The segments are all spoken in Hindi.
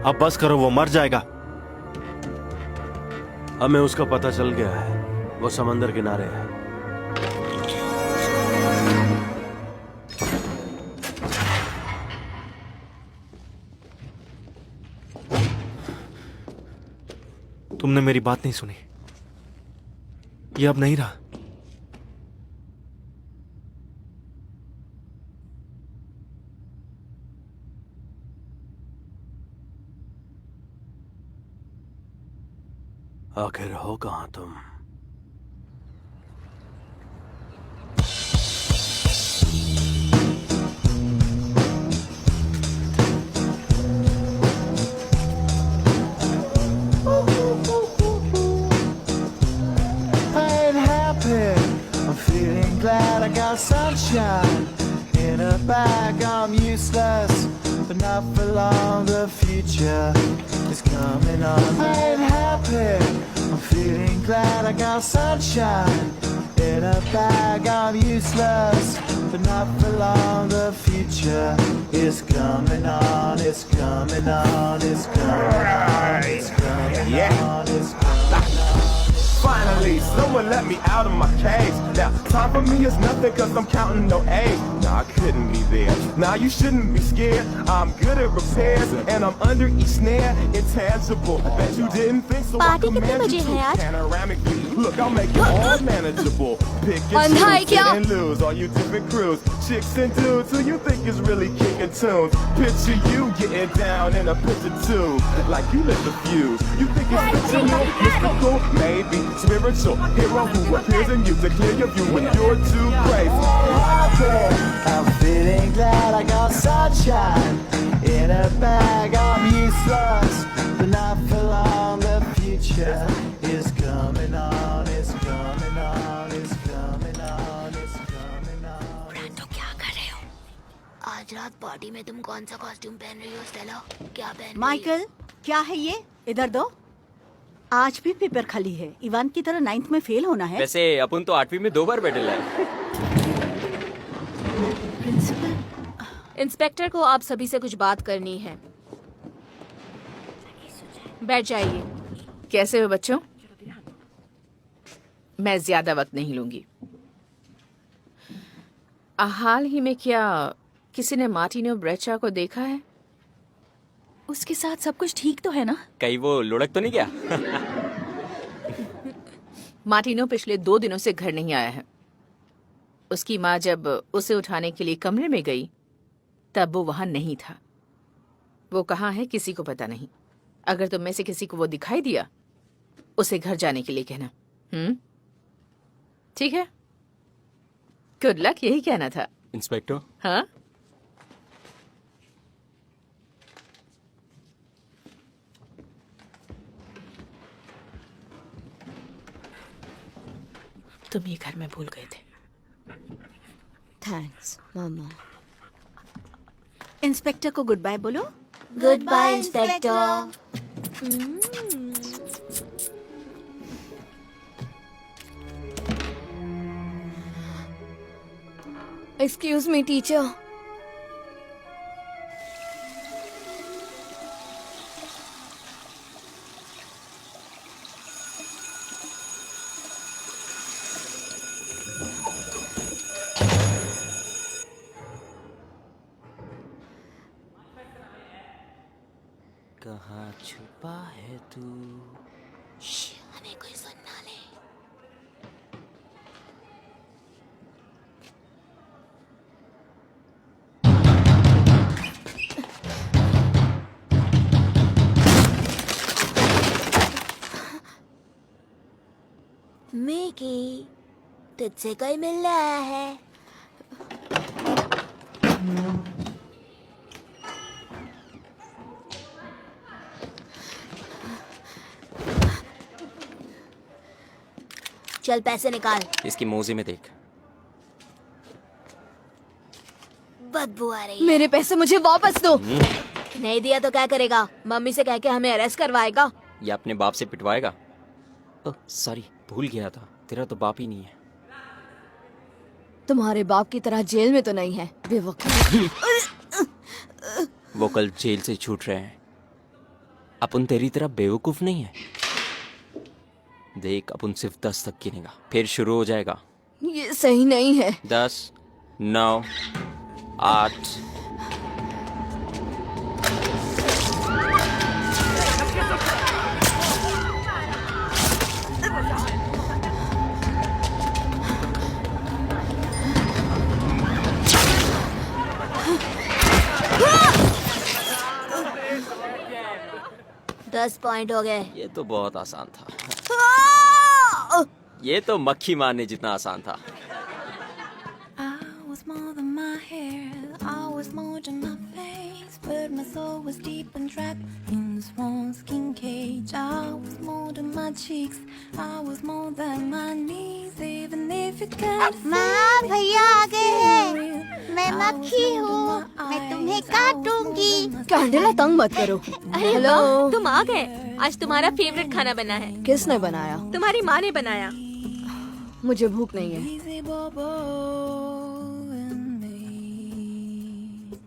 अब बस करो, वो मर जाएगा। हमें उसका पता चल गया है, वो समंदर किनारे है। तुमने मेरी बात नहीं सुनी। ये अब नहीं रहा। आखिर हो कहां तुम? Glad I got sunshine in a bag. I'm useless, but not for long. The future is coming on. I ain't happy. I'm feeling glad I got sunshine in a bag. I'm useless, but not for long. The future is coming on. It's coming on. It's coming on. It's coming on. It's coming on. Finally, someone let me out of my cage. Now, time for me is nothing cause I'm counting no A's. Nah, I couldn't be there. Now you shouldn't be scared. I'm good at repairs and I'm under each snare. Intangible. Bet you didn't think so. I command you to panoramic view. Look, I'll make it all manageable. Pick and choose, win and lose. All you different crews, chicks and dudes who you think is really kicking tunes. Picture you getting down in a picture tube, like you lit the fuse. You think it's fictional, mystical, maybe spiritual hero who appears in you to clear your view when you're too crazy. I'm feeling glad I got sunshine in a bag. I'm useless, but not for long. The future is coming on. It's coming on. It's coming on. It's coming on. तो क्या कर रहे हो? आज रात पार्टी में तुम कौन सा कॉस्ट्यूम पहन रही हो स्टेला? क्या पहन रही हो? माइकल, क्या है ये? इधर दो। आज भी पेपर खाली है। इवान की तरह 9th में फेल होना है। वैसे अपन तो 8वीं में 2 बार बैठे है। इंस्पेक्टर को आप सभी से कुछ बात करनी है। बैठ जाइए। कैसे हो बच्चों? मैं ज्यादा वक्त नहीं लूंगी। हाल ही में क्या किसी ने मार्टिनो ब्रेचा को देखा है? उसके साथ सब कुछ ठीक तो है ना? कहीं वो लुढ़क तो नहीं गया? मार्टिनो पिछले 2 दिनों से घर नहीं आया है। उसकी माँ जब उसे उठाने के लिए कमरे में गई तब वो वहां नहीं था। वो कहाँ है किसी को पता नहीं। अगर तुम में से किसी को वो दिखाई दिया उसे घर जाने के लिए कहना। ठीक है? गुड लक, यही कहना था। इंस्पेक्टर? हाँ? तुम ये घर में भूल गए थे। थैंक्स मामा। इंस्पेक्टर को गुड बाय बोलो। Goodbye inspector. Excuse me teacher. कहाँ छुपा है तू? हमें कोई सुन ना ले। मिकी, तुझसे कोई मिलने आया है। चल पैसे निकाल। इसकी मौजी में देख। बदबू आ रही है। मेरे पैसे मुझे वापस दो। नहीं दिया तो क्या करेगा? मम्मी से कह के हमें अरेस्ट करवाएगा। या अपने बाप से पिटवाएगा। सॉरी, भूल गया था, तेरा तो बाप ही नहीं है। तुम्हारे बाप की तरह जेल में तो नहीं है बेवकूफ। वो कल जेल से छूट रहे हैं। अपन तेरी तरह बेवकूफ नहीं है। देख अपन सिर्फ 10 तक गिनेगा, फिर शुरू हो जाएगा। ये सही नहीं है। 10, 9, 8। दस पॉइंट हो गए। ये तो बहुत आसान था। ये तो मक्खी मारने जितना आसान था। I was more than my hair, I was more than my face, but my soul was deep and trapped in the small skin cage. I was more than my cheeks, I was more than my knees, even if you can't माँ भैया आ गए हैं। मैं मक्खी हूँ, मैं तुम्हें काटूंगी। कैंडेला तंग मत करो। हेलो, तुम आ गए। आज तुम्हारा फेवरेट खाना बना है। किसने बनाया? तुम्हारी माँ ने बनाया। मुझे भूख नहीं है। easy bobo and me.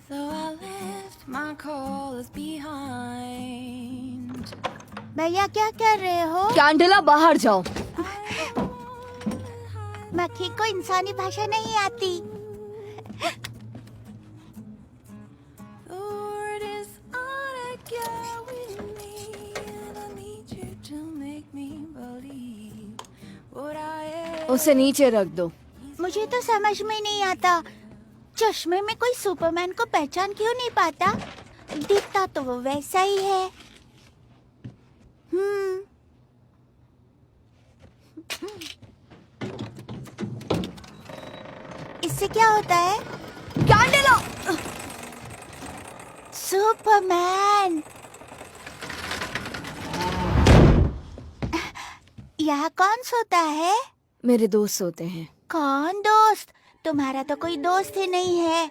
So I left my calls behind. भैया क्या कर रहे हो? कैंडेला बाहर जाओ। मक्खी को इंसानी भाषा नहीं आती। The word is on again with me, and I need you to make me believe what I am. उसे नीचे रख दो। मुझे तो समझ में नहीं आता, चश्मे में कोई सुपरमैन को पहचान क्यों नहीं पाता? दिखता तो वो वैसा ही है। इससे क्या होता है? कैंडेला! सुपरमैन! यहाँ कौन सोता है? मेरे दोस्त सोते हैं। कौन दोस्त? तुम्हारा तो कोई दोस्त ही नहीं है।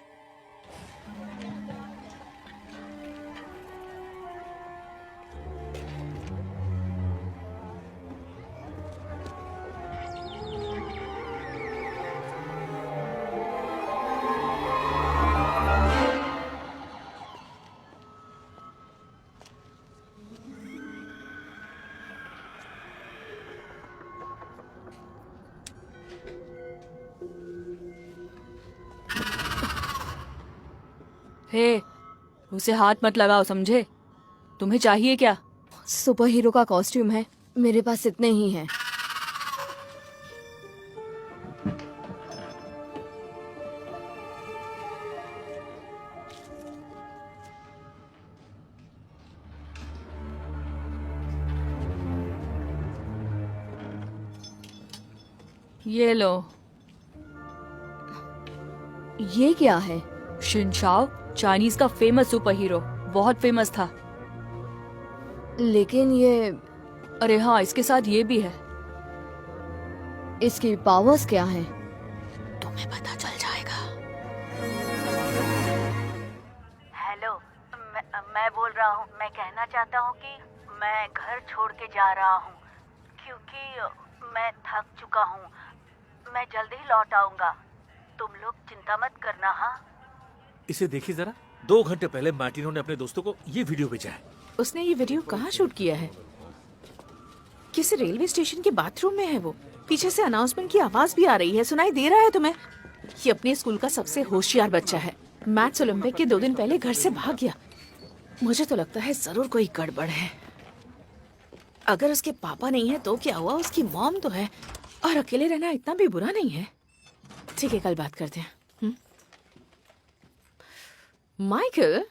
हे, उसे हाथ मत लगाओ, समझे? तुम्हें चाहिए क्या? सुपर हीरो का कॉस्ट्यूम है, मेरे पास इतने ही हैं। ये लो। ये क्या है? शिनचाओ, चाइनीज का फेमस सुपर हीरो, बहुत फेमस था। लेकिन ये, अरे हाँ, इसके साथ ये भी है। इसकी पावर्स क्या हैं? तुम्हें पता चल जाएगा। हेलो, मैं बोल रहा हूँ। मैं कहना चाहता हूँ कि मैं घर छोड़ के जा रहा हूँ क्योंकि मैं थक चुका हूँ। मैं जल्दी ही लौट आऊंगा। तुम लोग चिंता मत करना। हाँ, इसे देखिए जरा। 2 घंटे पहले मार्टिनो ने अपने दोस्तों को ये वीडियो भेजा है। उसने ये वीडियो कहाँ शूट किया है? किसी रेलवे स्टेशन के बाथरूम में है वो। पीछे से अनाउंसमेंट की आवाज भी आ रही है, सुनाई दे रहा है तुम्हें? ये अपने स्कूल का सबसे होशियार बच्चा है। मैथ्स ओलंपिक के 2 दिन पहले घर से भाग गया। मुझे तो लगता है जरूर कोई गड़बड़ है। अगर उसके पापा नहीं है तो क्या हुआ, उसकी मॉम तो है। और अकेले रहना इतना भी बुरा नहीं है। ठीक है, कल बात करते हैं। माइकल,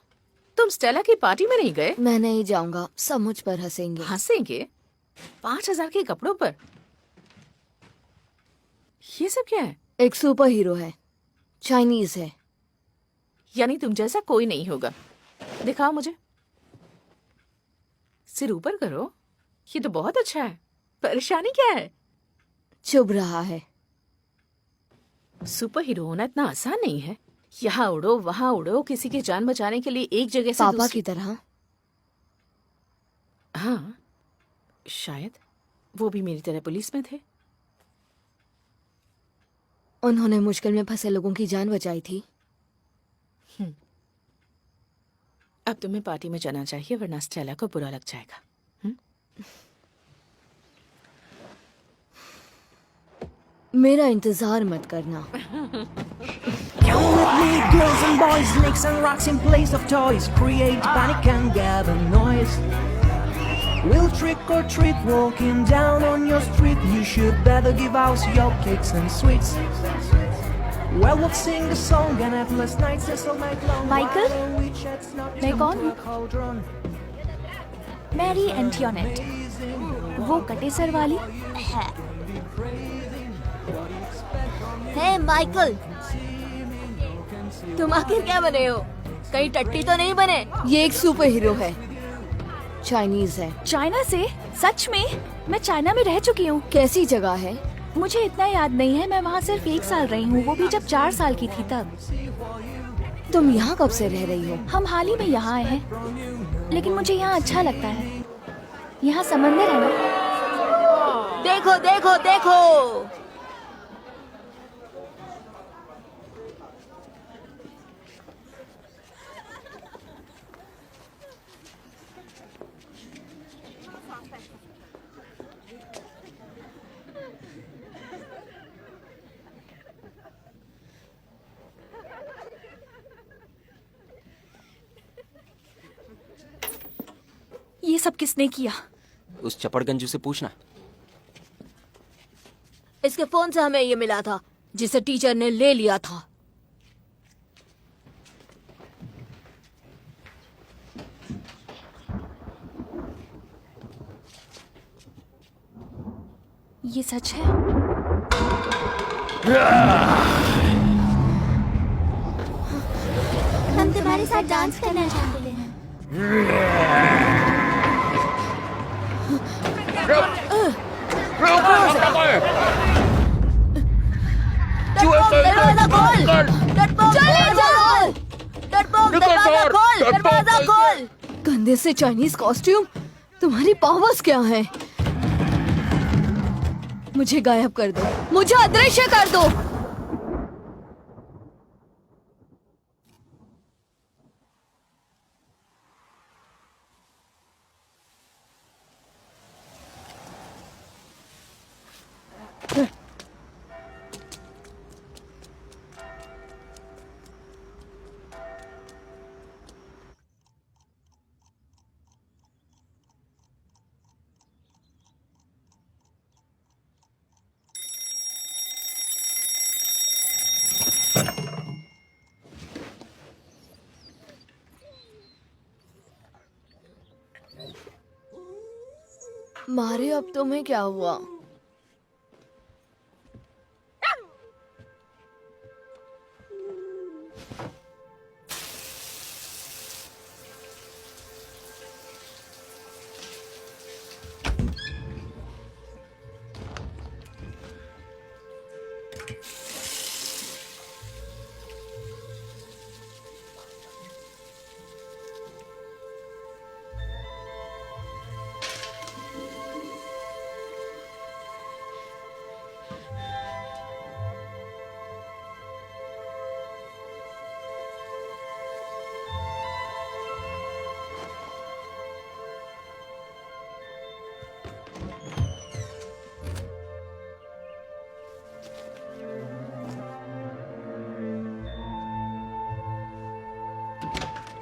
तुम स्टेला की पार्टी में नहीं गए? मैं नहीं जाऊंगा, सब मुझ पर हंसेंगे। हंसेंगे? 5,000 के कपड़ों पर? ये सब क्या है? एक सुपर हीरो है, चाइनीज है। यानी तुम जैसा कोई नहीं होगा। दिखाओ मुझे। सिर ऊपर करो। ये तो बहुत अच्छा है। परेशानी क्या है? चुभ रहा है। सुपर हीरो होना इतना आसान नहीं है। यहाँ उड़ो, वहाँ उड़ो, किसी की जान बचाने के लिए एक जगह से पापा की तरह। हाँ, शायद वो भी मेरी तरह पुलिस में थे। उन्होंने मुश्किल में फंसे लोगों की जान बचाई थी। अब तुम्हें पार्टी में जाना चाहिए वरना स्टेला को बुरा लग जाएगा। मेरा इंतजार मत करना। Come with me, girls and boys, snakes and rocks in place of toys. Create panic and gather noise. We'll trick or treat, walking down on your street. You should better give out your cakes and sweets. Well, we'll sing a song and have less nights as all night long. Michael? While we chat's not मैं कौन हूँ? cauldron. मैरी एंटियोनेट, वो कटे सर वाली है। हे माइकल, तुम आखिर क्या बने हो? कहीं टट्टी तो नहीं बने? ये एक सुपर हीरो है, चाइनीज है। चाइना से? सच में? मैं चाइना में रह चुकी हूँ। कैसी जगह है? मुझे इतना याद नहीं है, मैं वहाँ सिर्फ 1 साल रही हूँ, वो भी जब 4 साल की थी तब। तुम यहाँ कब से रह रही हो? हम हाल ही में यहाँ आए हैं, लेकिन मुझे यहाँ अच्छा लगता है। यहाँ समंदर है ना। देखो देखो देखो, ये सब किसने किया? उस चपड़गंजू से पूछना। इसके फोन से हमें ये मिला था जिसे टीचर ने ले लिया था। ये सच है? हम तुम्हारे साथ डांस करना चाहते हैं। दरवाजा खोल! दरवाजा खोल! दरवाजा खोल! गंदे से चाइनीज कॉस्ट्यूम, तुम्हारी पावर्स क्या हैं? मुझे गायब कर दो, मुझे अदृश्य कर दो। मारे, अब तुम्हें क्या हुआ?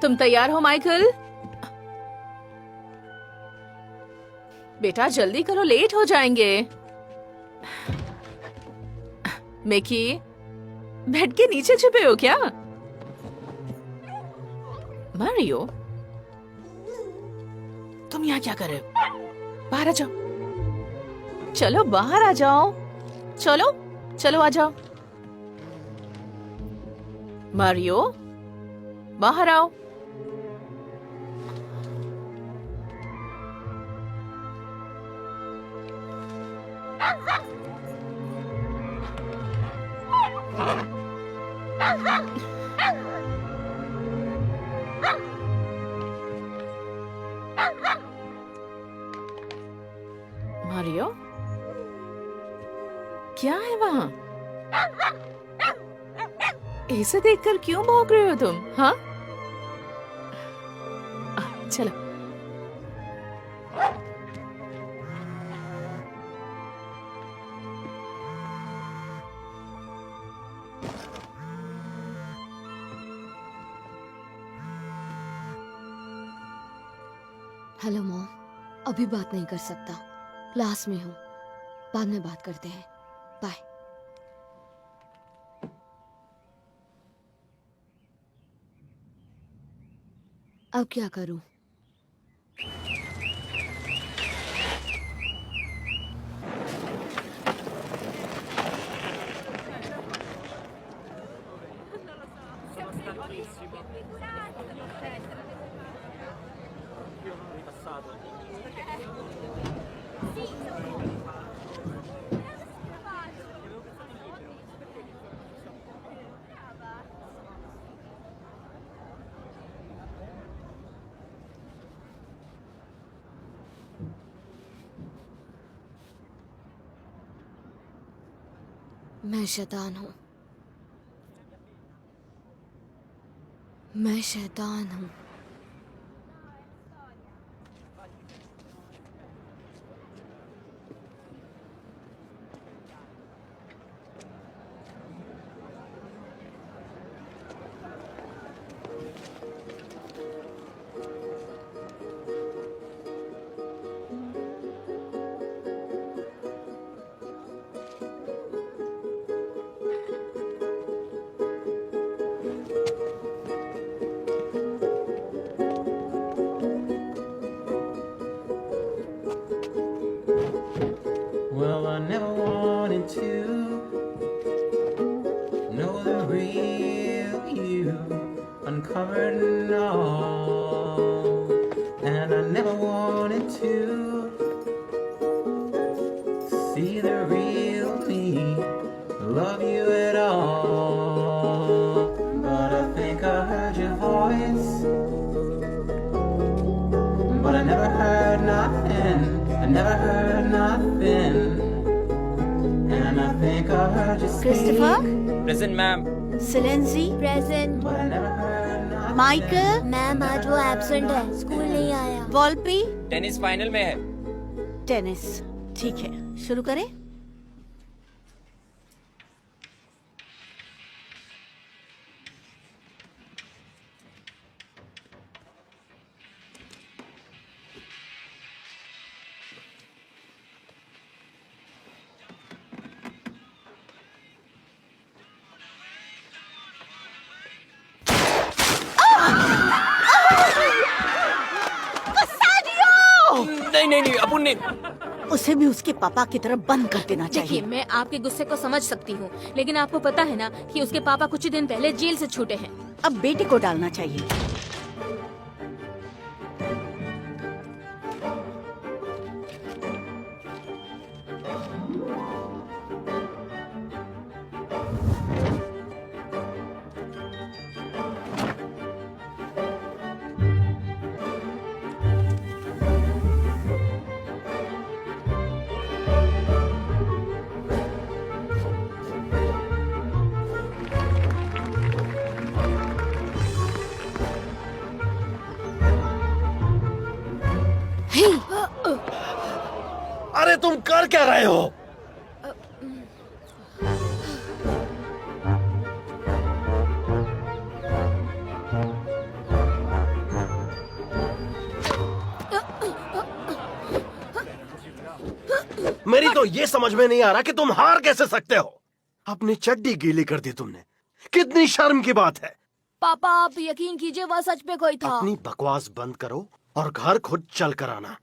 तुम तैयार हो माइकल? बेटा जल्दी करो, लेट हो जाएंगे। मिकी, बेड के नीचे छुपे हो क्या? मारियो, तुम यहाँ क्या कर रहे हो? बाहर आ जाओ। चलो बाहर आ जाओ। चलो चलो आ जाओ। मारियो, बाहर आओ। मारियो, क्या है वहां? इसे देखकर क्यों भौंक रहे हो तुम? हाँ, चलो। हेलो मॉम, अभी बात नहीं कर सकता, क्लास में हूँ, बाद में बात करते हैं, बाय। अब क्या करूं? मैं शैतान हूँ, मैं शैतान हूँ। Well, I never wanted to know the real you, uncovered and all. And I never wanted to see the real me, love you at all. But I think I heard your voice, but I never heard nothing. I never heard nothing. And I think I heard you speak. Christopher, present ma'am. सिलेंसी, present. But I never heard nothing. Michael, ma'am आज वो एब्सेंट है, स्कूल नहीं आया। वॉल्पी, टेनिस फाइनल में है। टेनिस, ठीक है, शुरू करें। नहीं नहीं नहीं, अपुन ने उसे भी उसके पापा की तरफ बंद कर देना चाहिए। देखिए, मैं आपके गुस्से को समझ सकती हूँ, लेकिन आपको पता है ना कि उसके पापा कुछ ही दिन पहले जेल से छूटे हैं। अब बेटे को डालना चाहिए। अरे तुम कर क्या रहे हो? मेरी तो ये समझ में नहीं आ रहा कि तुम हार कैसे सकते हो। अपनी चड्डी गीली कर दी तुमने, कितनी शर्म की बात है। पापा, आप यकीन कीजिए, वह सच में कोई था। अपनी बकवास बंद करो और घर खुद चल कर आना।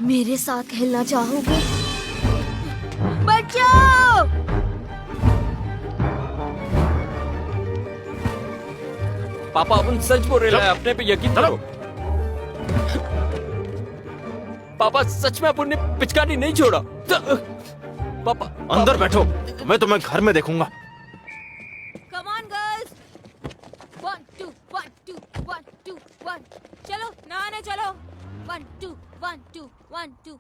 मेरे साथ खेलना चाहोगे? बच्चों! पापा अपन सच बोल रहे हैं, अपने पे यकीन करो। पापा सच में अपन ने पिचकारी नहीं छोड़ा। पापा अंदर बैठो, मैं तुम्हें घर में देखूंगा। Come on, girls! 1 2 1 2 1 2 1 चलो नहाने चलो। 1 2 1 2 1 2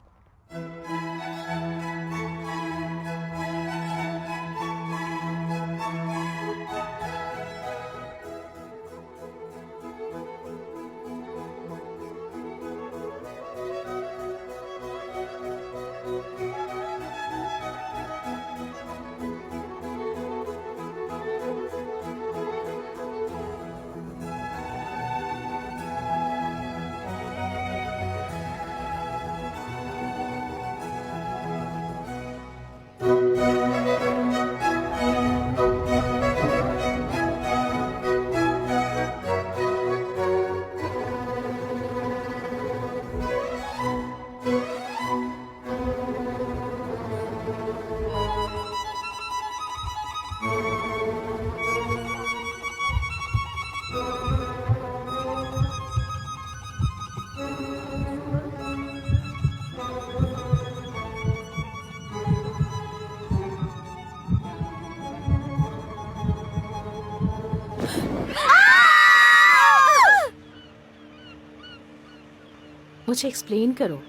मुझे एक्सप्लेन करो,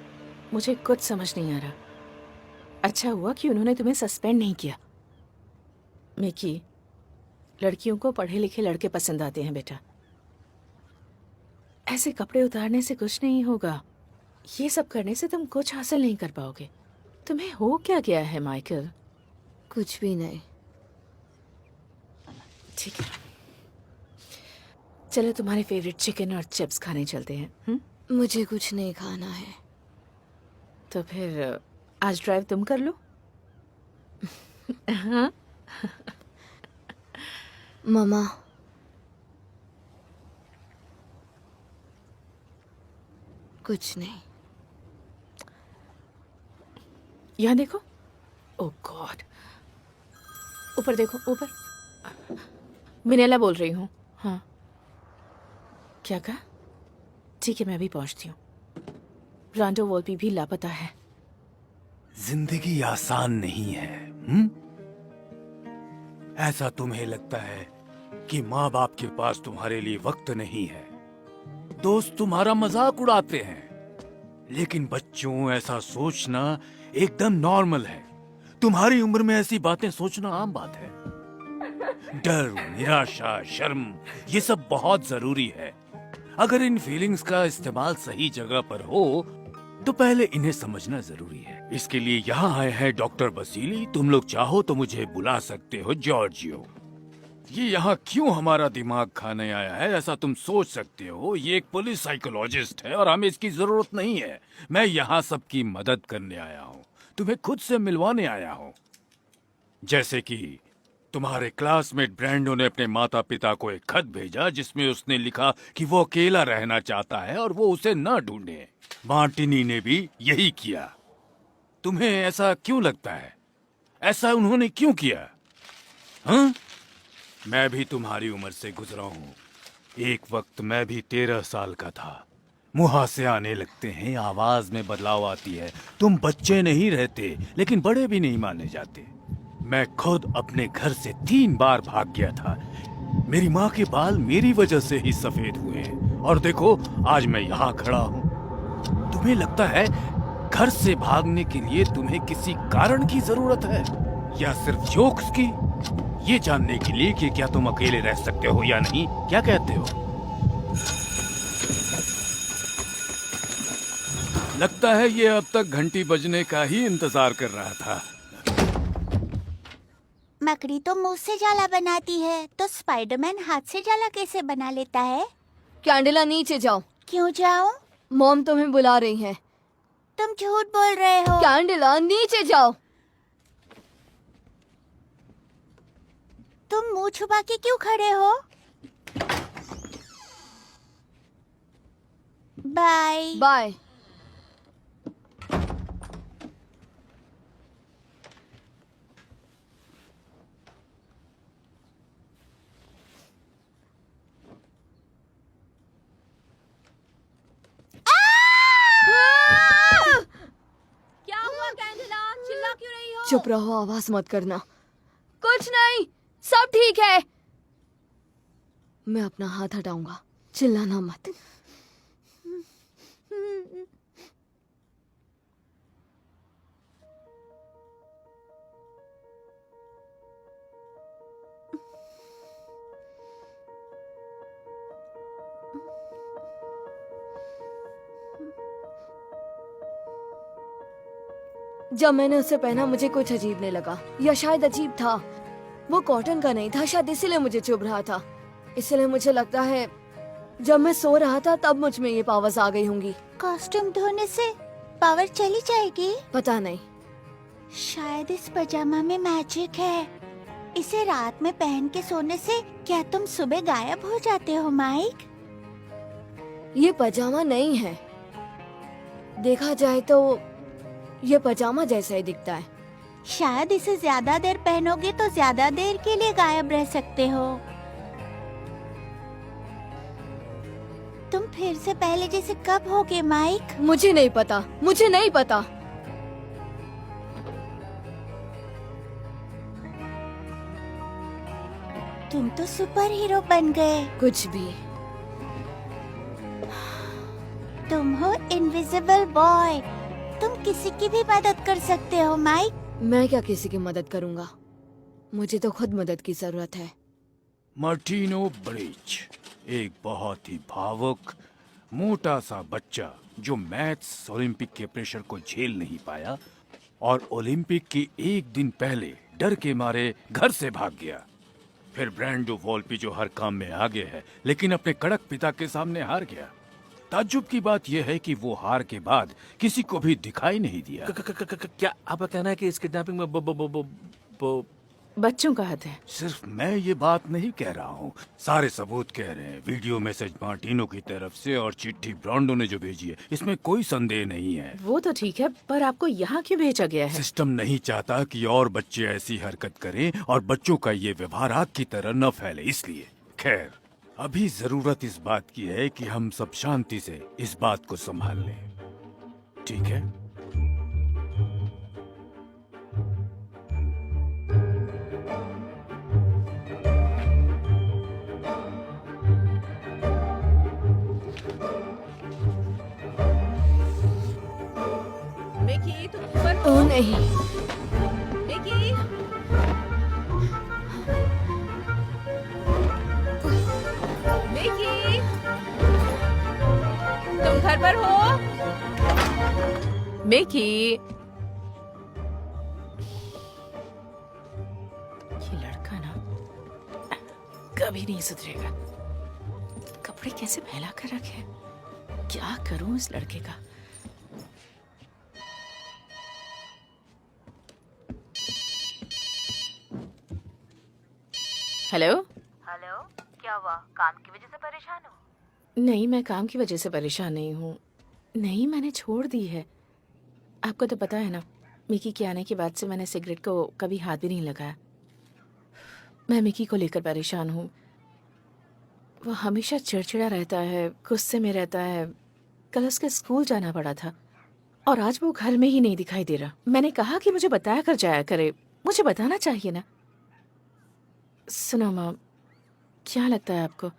मुझे कुछ समझ नहीं आ रहा। अच्छा हुआ कि उन्होंने तुम्हें सस्पेंड नहीं किया। मिकी, लड़कियों को पढ़े लिखे लड़के पसंद आते हैं बेटा। ऐसे कपड़े उतारने से कुछ नहीं होगा। ये सब करने से तुम कुछ हासिल नहीं कर पाओगे। तुम्हें हो क्या गया है माइकल? कुछ भी नहीं। ठीक है, चलो तुम्हारे फेवरेट चिकन और चिप्स खाने चलते हैं। मुझे कुछ नहीं खाना है। तो फिर आज ड्राइव तुम कर लो। हाँ? मामा, कुछ नहीं। यहाँ देखो। ओह गॉड, ऊपर देखो, ऊपर। मिनेला बोल रही हूँ। हाँ, क्या कहा? ठीक है, मैं भी पहुंचती हूँ। रांडो वोल्पी भी लापता है। जिंदगी आसान नहीं है। ऐसा तुम्हें लगता है कि माँ बाप के पास तुम्हारे लिए वक्त नहीं है, दोस्त तुम्हारा मजाक उड़ाते हैं, लेकिन बच्चों ऐसा सोचना एकदम नॉर्मल है। तुम्हारी उम्र में ऐसी बातें सोचना आम बात है। डर, निराशा, शर्म, ये सब बहुत जरूरी है। अगर इन फीलिंग्स का इस्तेमाल सही जगह पर हो तो पहले इन्हें समझना जरूरी है। इसके लिए यहाँ आए हैं डॉक्टर बसीली। तुम लोग चाहो तो मुझे बुला सकते हो जॉर्जियो। ये यहाँ क्यों हमारा दिमाग खाने आया है ऐसा तुम सोच सकते हो। ये एक पुलिस साइकोलॉजिस्ट है और हमें इसकी जरूरत नहीं है। मैं यहाँ सबकी मदद करने आया हूँ, तुम्हें खुद से मिलवाने आया हूँ। जैसे कि तुम्हारे क्लासमेट ब्रैंडो ने अपने माता पिता को एक खत भेजा जिसमें उसने लिखा कि वो अकेला रहना चाहता है और वो उसे न ढूंढे। मार्टिनी ने भी यही किया। तुम्हें ऐसा क्यों लगता है? ऐसा उन्होंने क्यों किया? हाँ? मैं भी तुम्हारी उम्र से गुजरा हूँ। एक वक्त मैं भी 13 साल का था। मुहासे आने लगते हैं, आवाज में बदलाव आती है। तुम बच्चे नहीं रहते, लेकिन बड़े भी नहीं माने जाते। मैं खुद अपने घर से 3 बार भाग गया था। मेरी माँ के बाल मेरी वजह से ही सफेद हुए हैं और देखो आज मैं यहाँ खड़ा हूँ। तुम्हें लगता है घर से भागने के लिए तुम्हें किसी कारण की जरूरत है या सिर्फ जोक्स की? ये जानने के लिए कि क्या तुम अकेले रह सकते हो या नहीं, क्या कहते हो? लगता है ये अब तक घंटी बजने का ही इंतजार कर रहा था। मकड़ी तो मुंह से जाला बनाती है, तो स्पाइडरमैन हाथ से जाला कैसे बना लेता है? कैंडिला नीचे जाओ। क्यों जाऊं? मॉम तुम्हें बुला रही हैं। तुम झूठ बोल रहे हो। कैंडिला नीचे जाओ। तुम मुंह छुपा के क्यों खड़े हो? Bye bye. चुप रहो, आवाज मत करना। कुछ नहीं, सब ठीक है। मैं अपना हाथ हटाऊंगा, चिल्लाना मत। जब मैंने उसे पहना मुझे कुछ अजीब नहीं लगा, या शायद अजीब था। वो कॉटन का नहीं था, शायद इसीलिए मुझे चुभ रहा था। इसलिए मुझे लगता है जब मैं सो रहा था तब मुझ में ये पावर्स आ गई होंगी। कॉस्ट्यूम धोने से पावर चली जाएगी? पता नहीं, शायद इस पजामा में मैजिक है। इसे रात में पहन के सोने से क्या तुम सुबह गायब हो जाते हो माइक? ये पजामा नहीं है। देखा जाए तो ये पजामा जैसा ही दिखता है। शायद इसे ज्यादा देर पहनोगे तो ज्यादा देर के लिए गायब रह सकते हो। तुम फिर से पहले जैसे कब होगे माइक? मुझे नहीं पता, मुझे नहीं पता। तुम तो सुपर हीरो बन गए। कुछ भी। तुम हो इनविजिबल बॉय। तुम किसी की भी मदद कर सकते हो माइक। मैं क्या किसी की मदद करूंगा? मुझे तो खुद मदद की जरूरत है। मार्टिनो ब्रिज एक बहुत ही भावुक मोटा सा बच्चा जो मैथ्स ओलंपिक के प्रेशर को झेल नहीं पाया और ओलंपिक के एक दिन पहले डर के मारे घर से भाग गया। फिर ब्रांडो वॉल्पी जो हर काम में आगे है लेकिन अपने कड़क पिता के सामने हार गया। ताज्जुब की बात यह है कि वो हार के बाद किसी को भी दिखाई नहीं दिया। क्या आपका कहना है कि इस किडनैपिंग में बच्चों का हाथ है? सिर्फ मैं ये बात नहीं कह रहा हूँ, सारे सबूत कह रहे हैं। वीडियो मैसेज मार्टिनो की तरफ से और चिट्ठी ब्रांडो ने जो भेजी है, इसमें कोई संदेह नहीं है। वो तो ठीक है, पर आपको यहाँ क्यों भेजा गया है? सिस्टम नहीं चाहता कि और बच्चे ऐसी हरकत करें और बच्चों का ये व्यवहार आग की तरह न फैले, इसलिए। खैर, अभी जरूरत इस बात की है कि हम सब शांति से इस बात को संभाल लें, ठीक है? मिकी, तुम ऊपर ओ नहीं। मिकी, मिकी, तुम घर पर हो? मिकी, ये लड़का ना कभी नहीं सुधरेगा। कपड़े कैसे फैला कर रखे हैं? क्या करूं इस लड़के का? हेलो। हेलो, क्या हुआ? काम की वजह से परेशान हो? नहीं, मैं काम की वजह से परेशान नहीं हूँ। नहीं, मैंने छोड़ दी है। आपको तो पता है ना, मिकी के आने के बाद से मैंने सिगरेट को कभी हाथ भी नहीं लगाया। मैं मिकी को लेकर परेशान हूँ। वो हमेशा चिड़चिड़ा रहता है, गुस्से में रहता है। कल उसके स्कूल जाना पड़ा था और आज वो घर में ही नहीं दिखाई दे रहा। मैंने कहा कि मुझे बताया कर जाया करे, मुझे बताना चाहिए ना। सुनो माँ, क्या लगता है आपको,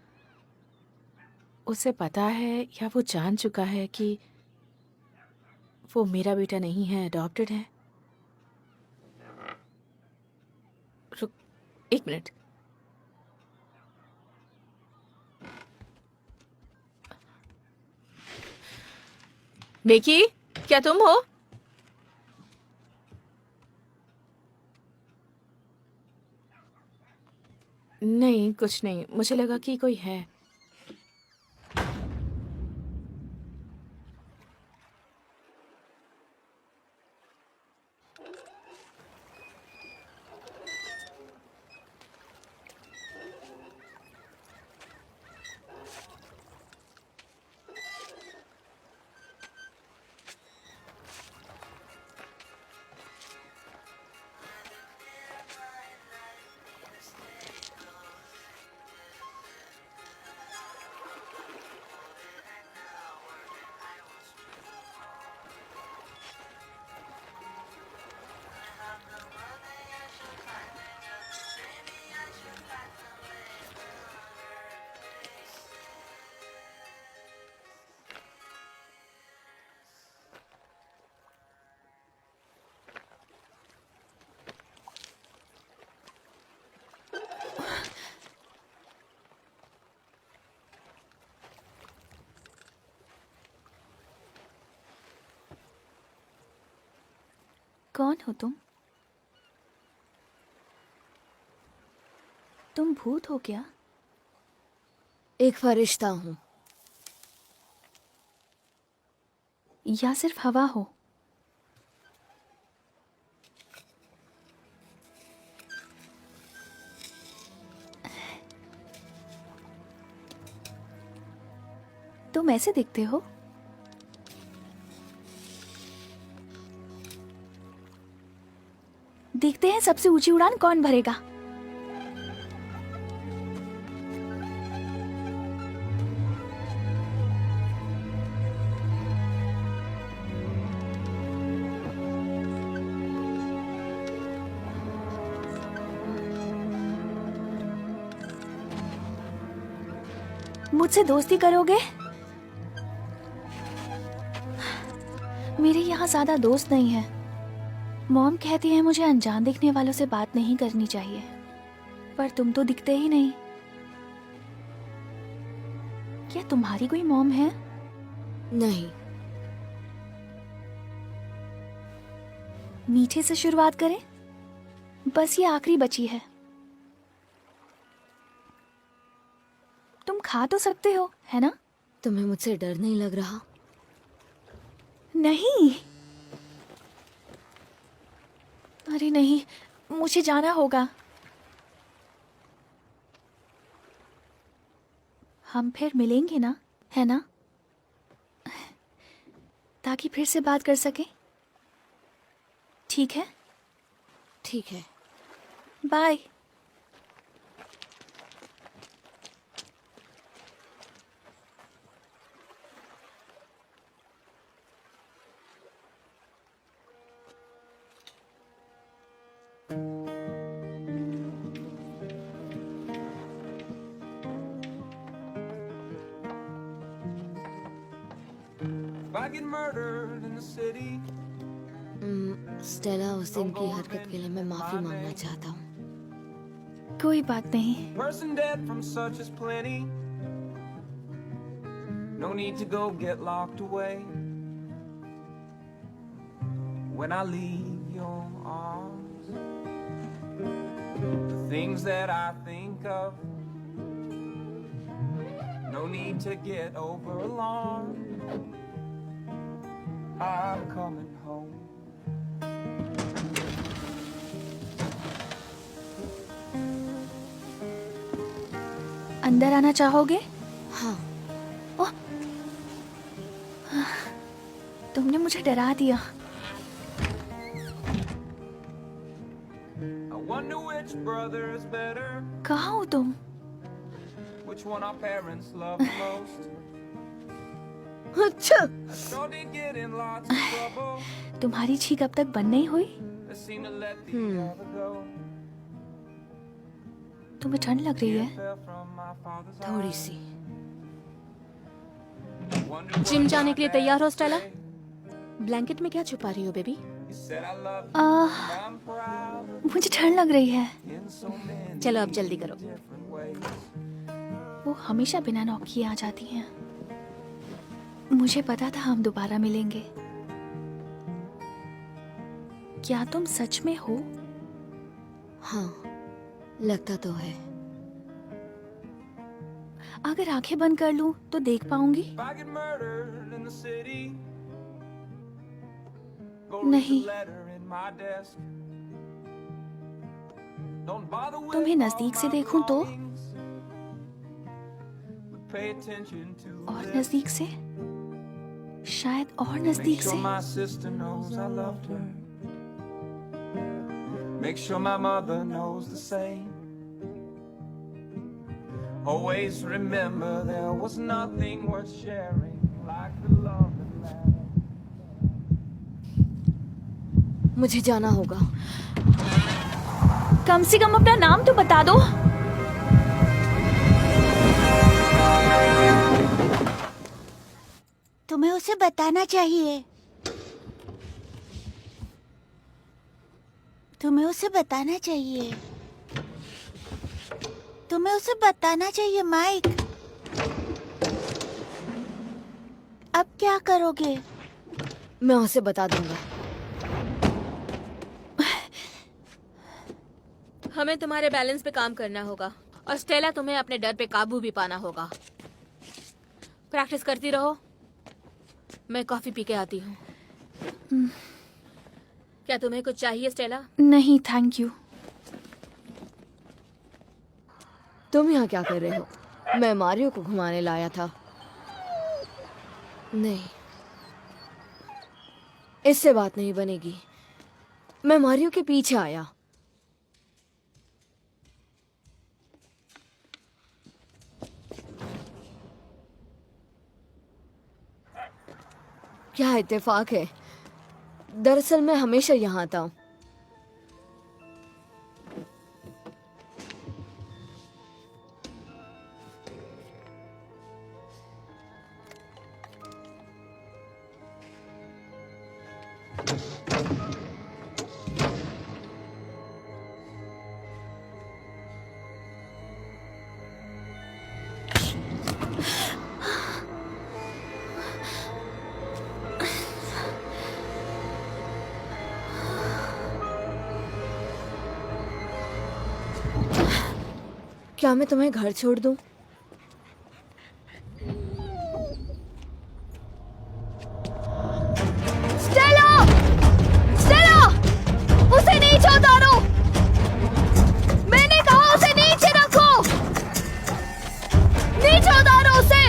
उसे पता है या वो जान चुका है कि वो मेरा बेटा नहीं है, अडॉप्टेड है? रुक, 1 मिनट। बेकी, क्या तुम हो? नहीं, कुछ नहीं। मुझे लगा कि कोई है। कौन हो तुम? तुम भूत हो क्या? एक फरिश्ता हूँ। या सिर्फ हवा हो? तुम ऐसे दिखते हो। देखते हैं सबसे ऊंची उड़ान कौन भरेगा। मुझसे दोस्ती करोगे? मेरे यहाँ ज्यादा दोस्त नहीं है। मॉम कहती है मुझे अनजान दिखने वालों से बात नहीं करनी चाहिए, पर तुम तो दिखते ही नहीं। क्या तुम्हारी कोई मॉम है? नहीं। मीठे से शुरुआत करें? बस ये आखिरी बची है। तुम खा तो सकते हो, है ना? तुम्हें मुझसे डर नहीं लग रहा? नहीं। अरे नहीं, मुझे जाना होगा। हम फिर मिलेंगे ना, है ना? ताकि फिर से बात कर सके। ठीक है? ठीक है। बाय। स्टेला, उस दिन की हरकत के लिए मैं माफी मांगना चाहता हूँ। कोई बात नहीं। Person dead from such as plenty. No need to go get locked away. When I leave your arms, the things that I think of, no need to get over alarmed. I'm coming home. अंदर आना चाहोगे? हाँ। ओह, तुमने मुझे डरा दिया। I wonder which brother is better. कहाँ हो तुम? Which one our parents love the most. अच्छा। I sure did get in lots of trouble. तुम्हारी छींक अब तक बंद नहीं हुई? I seem to let the other go. तुम्हें ठंड लग रही है? थोड़ी सी। जिम जाने के लिए तैयार हो स्टेला? ब्लैंकेट में क्या छुपा रही हो बेबी? मुझे ठंड लग रही है। चलो अब जल्दी करो। वो हमेशा बिना नॉक किए आ जाती हैं। मुझे पता था हम दोबारा मिलेंगे। क्या तुम सच में हो? हाँ, लगता तो है। अगर आंखें बंद कर लूं तो देख पाऊंगी? नहीं। तुम्हें नजदीक से देखूं तो? और नजदीक से? शायद और नजदीक से? Make sure my mother knows the same. Always remember there was nothing worth sharing like the love that lasts. मुझे जाना होगा। कम से कम अपना नाम तो बता दो। तुम्हें उसे बताना चाहिए। तुम्हें उसे बताना चाहिए। तुम्हें उसे बताना चाहिए माइक। अब क्या करोगे? मैं उसे बता दूंगा। हमें तुम्हारे बैलेंस पे काम करना होगा और स्टेला तुम्हें अपने डर पे काबू भी पाना होगा। प्रैक्टिस करती रहो। मैं कॉफी पी के आती हूँ। क्या तुम्हें कुछ चाहिए स्टेला? नहीं थैंक यू। तुम यहाँ क्या कर रहे हो? मैं मारियो को घुमाने लाया था। नहीं, इससे बात नहीं बनेगी। मैं मारियो के पीछे आया। क्या इत्तेफाक है। दरअसल मैं हमेशा यहाँ आता हूँ। क्या मैं तुम्हें घर छोड़ दूं? स्टेला! स्टेला! उसे नीचे उतारो! मैंने कहा उसे नीचे रखो! नीचे उतारो उसे!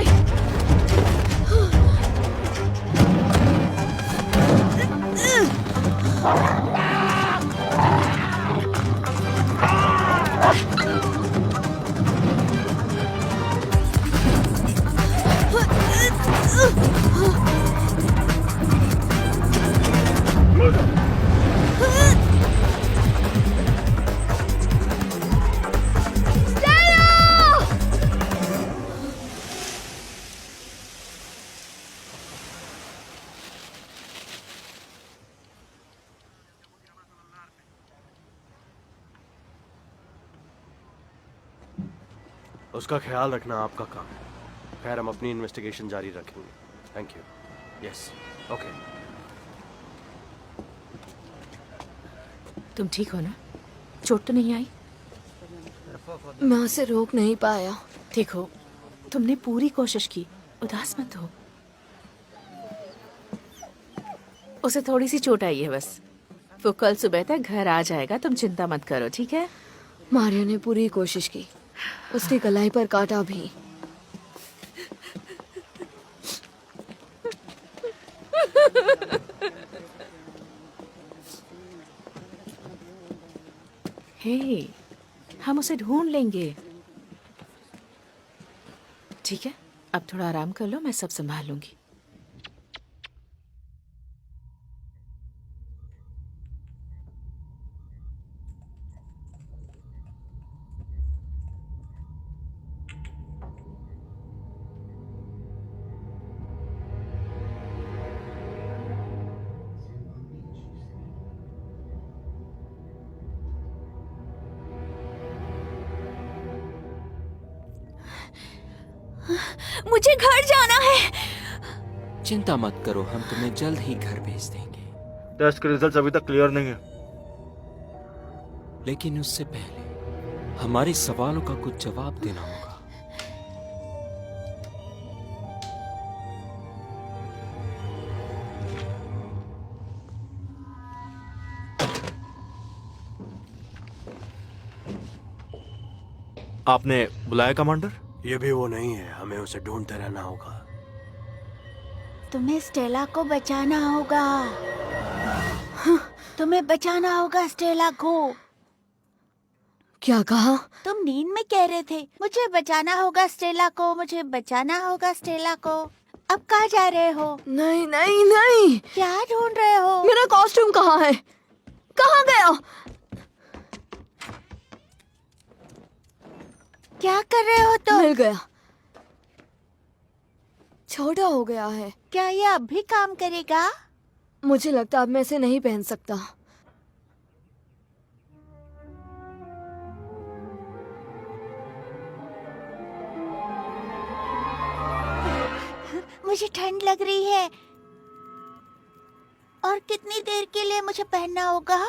उसका ख्याल रखना आपका काम है। खैर, हम अपनी इन्वेस्टिगेशन जारी रखेंगे। Thank you. Yes, okay. तुम ठीक हो ना? चोट तो नहीं आई? मैं उसे रोक नहीं पाया। देखो, तुमने पूरी कोशिश की, उदास मत हो। उसे थोड़ी सी चोट आई है बस। वो कल सुबह तक घर आ जाएगा, तुम चिंता मत करो, ठीक है? मारियो ने पूरी कोशिश की, उसकी कलाई पर काटा भी। हे, हम उसे ढूंढ लेंगे। ठीक है, अब थोड़ा आराम कर लो, मैं सब संभाल लूंगी। मुझे घर जाना है। चिंता मत करो, हम तुम्हें जल्द ही घर भेज देंगे। टेस्ट के रिजल्ट अभी तक क्लियर नहीं है। लेकिन उससे पहले हमारे सवालों का कुछ जवाब देना होगा। आपने बुलाया कमांडर? ये भी वो नहीं है, हमें उसे ढूंढते रहना होगा। तुम्हें स्टेला को बचाना होगा। तुम्हें बचाना होगा स्टेला को। क्या कहा? तुम नींद में कह रहे थे मुझे बचाना होगा स्टेला को, मुझे बचाना होगा स्टेला को। अब कहाँ जा रहे हो? नहीं नहीं नहीं। क्या ढूंढ रहे हो? मेरा कॉस्ट्यूम कहाँ है? कहाँ गया? क्या कर रहे हो तुम? मिल गया। छोटा हो गया है। क्या ये अब भी काम करेगा? मुझे लगता अब मैं इसे नहीं पहन सकता। मुझे ठंड लग रही है। और कितनी देर के लिए मुझे पहनना होगा?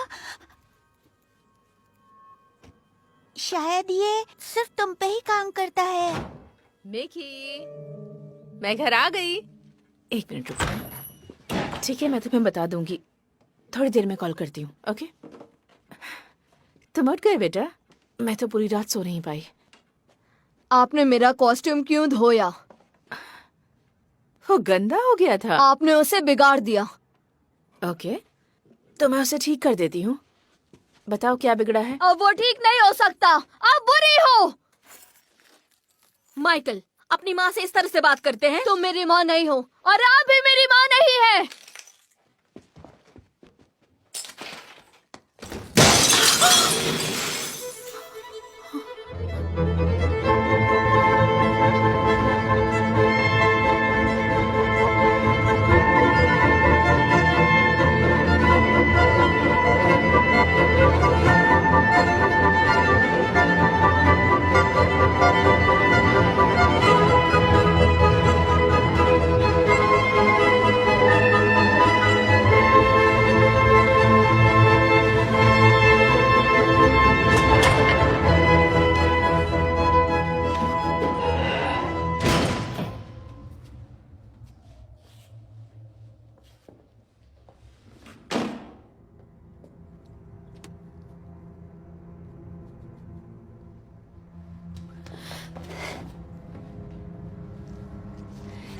शायद ये सिर्फ तुम पे ही काम करता है। मिकी, मैं घर आ गई। 1 मिनट रुको। ठीक है, मैं तुम्हें बता दूंगी, थोड़ी देर में कॉल करती हूँ। ओके, तुम उठ गए बेटा? मैं तो पूरी रात सो नहीं पाई। आपने मेरा कॉस्ट्यूम क्यों धोया? वो गंदा हो गया था। आपने उसे बिगाड़ दिया। ओके, तो मैं उसे ठीक कर देती हूँ। बताओ क्या बिगड़ा है? अब वो ठीक नहीं हो सकता, आप बुरी हो। माइकल, अपनी माँ से इस तरह से बात करते हैं? तुम मेरी माँ नहीं हो और आप भी मेरी माँ नहीं है।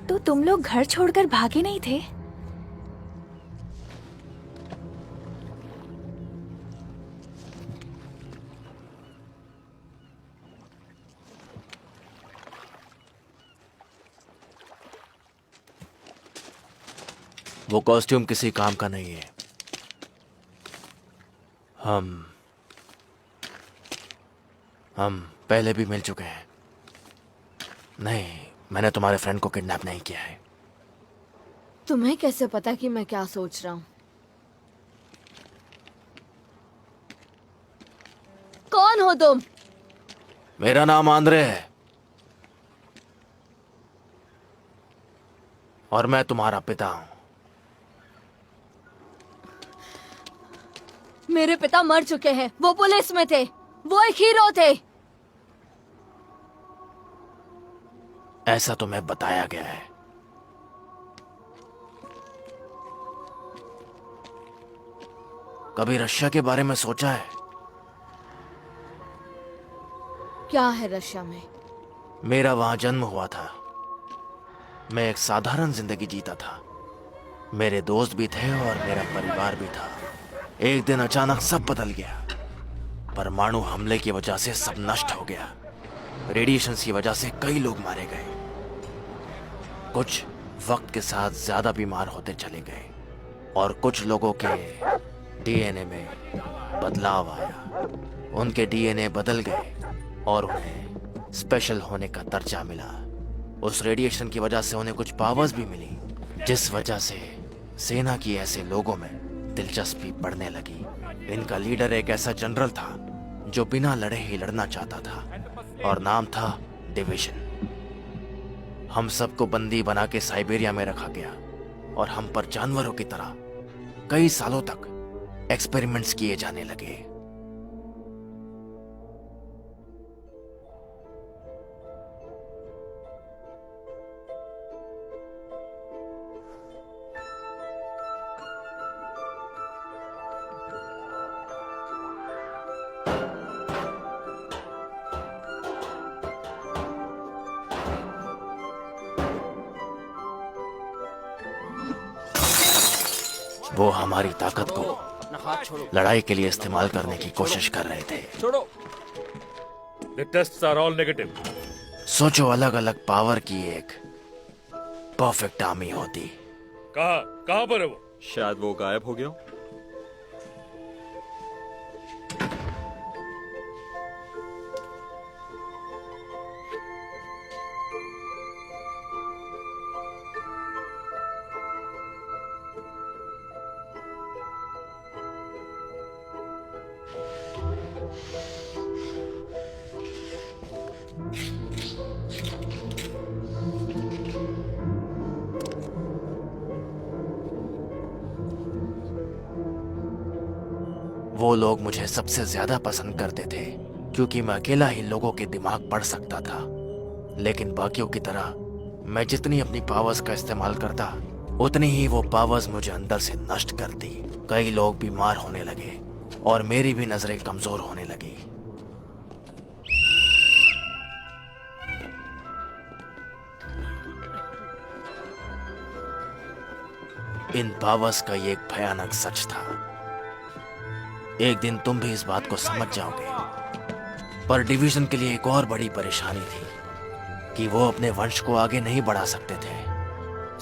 तो तुम लोग घर छोड़कर भागे नहीं थे? वो कॉस्ट्यूम किसी काम का नहीं है। हम पहले भी मिल चुके हैं। नहीं, मैंने तुम्हारे फ्रेंड को किडनैप नहीं किया है। तुम्हें कैसे पता कि मैं क्या सोच रहा हूँ? कौन हो तुम? मेरा नाम आंद्रे है और मैं तुम्हारा पिता हूं। मेरे पिता मर चुके हैं, वो पुलिस में थे, वो एक हीरो थे। ऐसा तुम्हें बताया गया है। कभी रशिया के बारे में सोचा है? क्या है रशिया में? मेरा वहां जन्म हुआ था। मैं एक साधारण जिंदगी जीता था। मेरे दोस्त भी थे और मेरा परिवार भी था। एक दिन अचानक सब बदल गया। परमाणु हमले की वजह से सब नष्ट हो गया। रेडिएशन की वजह से कई लोग मारे गए। कुछ वक्त के साथ ज्यादा बीमार होते चले गए और कुछ लोगों के डीएनए में बदलाव आया। उनके डीएनए बदल गए और उन्हें स्पेशल होने का दर्जा मिला। उस रेडिएशन की वजह से उन्हें कुछ पावर्स भी मिली, जिस वजह से सेना की ऐसे लोगों में दिलचस्पी बढ़ने लगी। इनका लीडर एक ऐसा जनरल था जो बिना लड़े ही लड़ना चाहता था और नाम था डिवीजन। हम सबको बंदी बना के साइबेरिया में रखा गया और हम पर जानवरों की तरह कई सालों तक एक्सपेरिमेंट्स किए जाने लगे। वो हमारी ताकत को लड़ाई के लिए इस्तेमाल करने की कोशिश कर रहे थे। The tests are all negative. सोचो, अलग अलग पावर की एक परफेक्ट आर्मी होती। कहाँ पर है वो? शायद वो गायब हो गया। वो लोग मुझे सबसे ज्यादा पसंद करते थे क्योंकि मैं अकेला ही लोगों के दिमाग पढ़ सकता था। लेकिन बाकियों की तरह मैं जितनी अपनी पावर्स का इस्तेमाल करता, उतनी ही वो पावर्स मुझे अंदर से नष्ट करती। कई लोग बीमार होने लगे और मेरी भी नजरें कमजोर होने लगी। इन पावर्स का ये एक भयानक सच था। एक दिन तुम भी इस बात को समझ जाओगे। पर डिवीजन के लिए एक और बड़ी परेशानी थी कि वो अपने वंश को आगे नहीं बढ़ा सकते थे,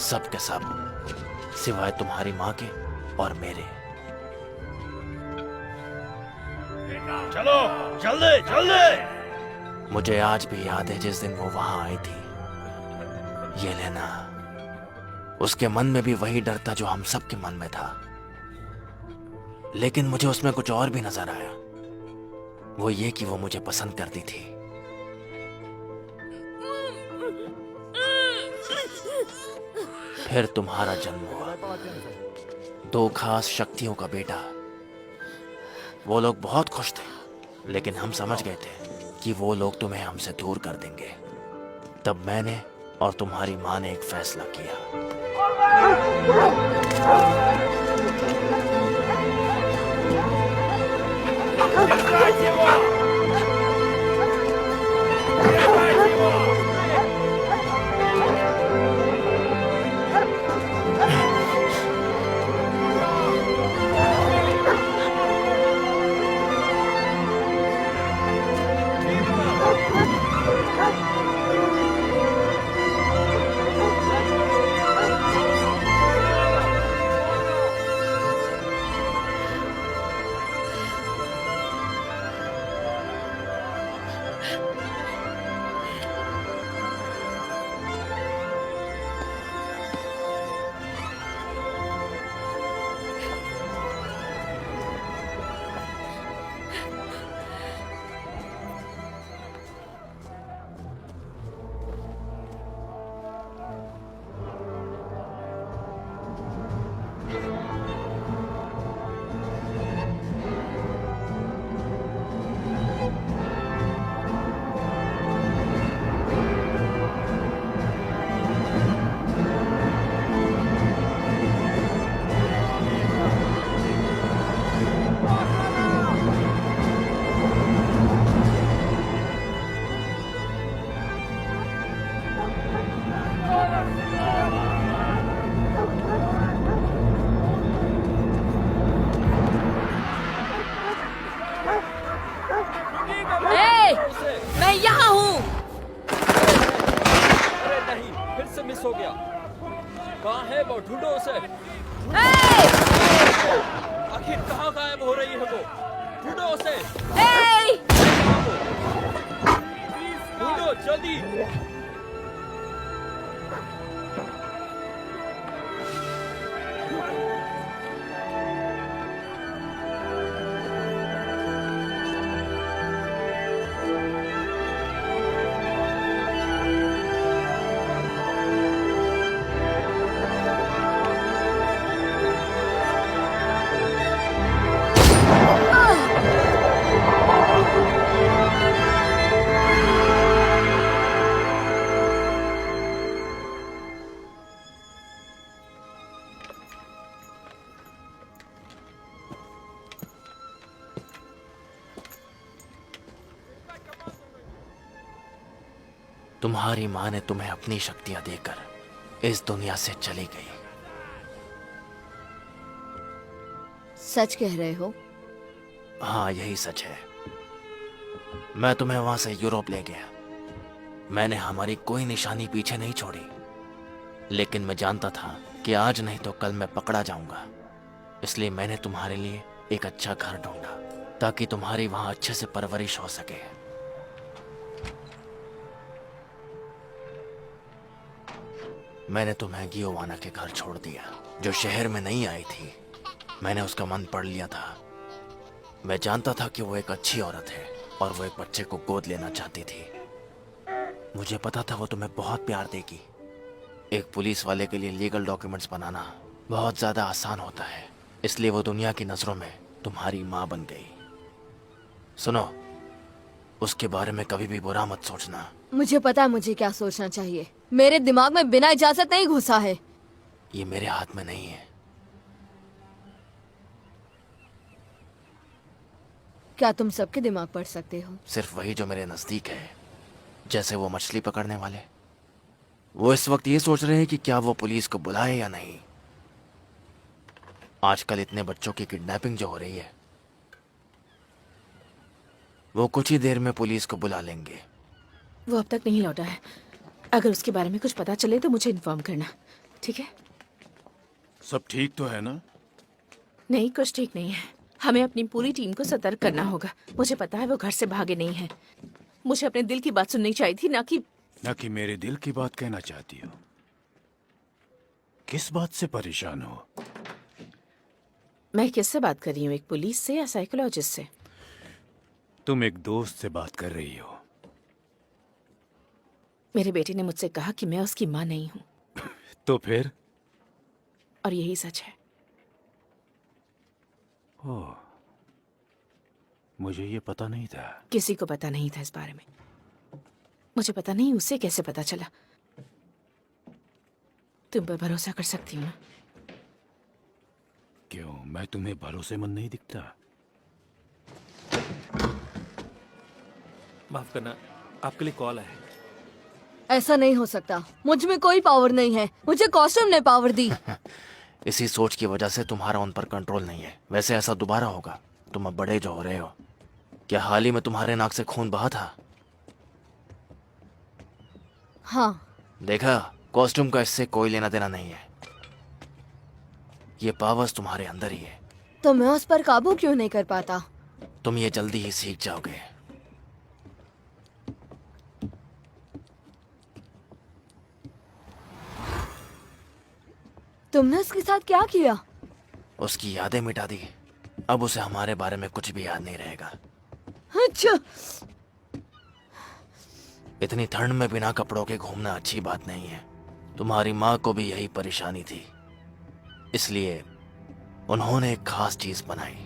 सब के सब, सिवाय तुम्हारी माँ के और मेरे। चलो जल्दी जल्दी। मुझे आज भी याद है जिस दिन वो वहां आई थी। ये लेना, उसके मन में भी वही डर था जो हम सब के मन में था, लेकिन मुझे उसमें कुछ और भी नजर आया। वो ये कि वो मुझे पसंद करती थी। फिर तुम्हारा जन्म हुआ, 2 खास शक्तियों का बेटा। वो लोग बहुत खुश थे, लेकिन हम समझ गए थे कि वो लोग तुम्हें हमसे दूर कर देंगे। तब मैंने और तुम्हारी माँ ने एक फैसला किया। मैं यहाँ हूँ। अरे नहीं, फिर से मिस हो गया। कहाँ है वो? ढूंढो उसे। आखिर कहाँ गायब हो रही है वो? ढूंढो उसे। ढूंढो जल्दी। तुम्हारी माँ ने तुम्हें अपनी शक्तियां देकर इस दुनिया से चली गई। सच कह रहे हो? हाँ, यही सच है। मैं तुम्हें वहां से यूरोप ले गया। मैंने हमारी कोई निशानी पीछे नहीं छोड़ी, लेकिन मैं जानता था कि आज नहीं तो कल मैं पकड़ा जाऊंगा। इसलिए मैंने तुम्हारे लिए एक अच्छा घर ढूंढा ताकि तुम्हारी वहां अच्छे से परवरिश हो सके। मैंने तुम्हें गियोवाना के घर छोड़ दिया, जो शहर में नहीं आई थी। मैंने उसका मन पढ़ लिया था। मैं जानता था कि वो एक अच्छी औरत है और वो एक बच्चे को गोद लेना चाहती थी। मुझे पता था वो तुम्हें बहुत प्यार देगी। एक पुलिस वाले के लिए लीगल डॉक्यूमेंट्स बनाना बहुत ज्यादा आसान होता है, इसलिए वो दुनिया की नजरों में तुम्हारी माँ बन गई। सुनो, उसके बारे में कभी भी बुरा मत सोचना। मुझे पता है मुझे क्या सोचना चाहिए। मेरे दिमाग में बिना इजाजत नहीं घुसा है। ये मेरे हाथ में नहीं है। क्या तुम सबके दिमाग पढ़ सकते हो? सिर्फ वही जो मेरे नजदीक है, जैसे वो मछली पकड़ने वाले। वो इस वक्त ये सोच रहे हैं कि क्या वो पुलिस को बुलाए या नहीं। आजकल इतने बच्चों की किडनैपिंग जो हो रही है, वो कुछ ही देर में पुलिस को बुला लेंगे। वो अब तक नहीं लौटा है। अगर उसके बारे में कुछ पता चले तो मुझे इन्फॉर्म करना, ठीक है? सब ठीक तो है ना? नहीं, कुछ ठीक नहीं है। हमें अपनी पूरी टीम को सतर्क करना होगा। मुझे पता है वो घर से भागे नहीं हैं। मुझे अपने दिल की बात सुननी चाहिए थी, ना कि मेरे दिल की बात कहना चाहती हो। किस बात से परेशान हो? मैं किससे बात कर रही हूँ, एक पुलिस से या साइकोलॉजिस्ट से? तुम एक दोस्त से बात कर रही हो। मेरे बेटे ने मुझसे कहा कि मैं उसकी माँ नहीं हूँ। तो फिर? और यही सच है। ओह, मुझे ये पता नहीं था। किसी को पता नहीं था इस बारे में। मुझे पता नहीं उसे कैसे पता चला। तुम पर भरोसा कर सकती हूँ ना? क्यों, मैं तुम्हें भरोसेमंद नहीं दिखता? माफ करना, आपके लिए कॉल है। ऐसा नहीं हो सकता। मुझ में कोई पावर नहीं है। मुझे कॉस्ट्यूम ने पावर दी। इसी सोच की वजह से तुम्हारा उन पर कंट्रोल नहीं है। वैसे ऐसा दोबारा होगा। तुम अब बड़े जो हो रहे हो। क्या हाल ही में तुम्हारे नाक से खून बहा था? हाँ। देखा, कॉस्ट्यूम का इससे कोई लेना देना नहीं है। ये पावर्स तुम्हारे अंदर ही है। तो मैं उस पर काबू क्यों नहीं कर पाता? तुम ये जल्दी ही सीख जाओगे। तुमने उसके साथ क्या किया? उसकी यादें मिटा दी। अब उसे हमारे बारे में कुछ भी याद नहीं रहेगा। अच्छा। इतनी ठंड में बिना कपड़ों के घूमना अच्छी बात नहीं है। तुम्हारी माँ को भी यही परेशानी थी, इसलिए उन्होंने एक खास चीज बनाई।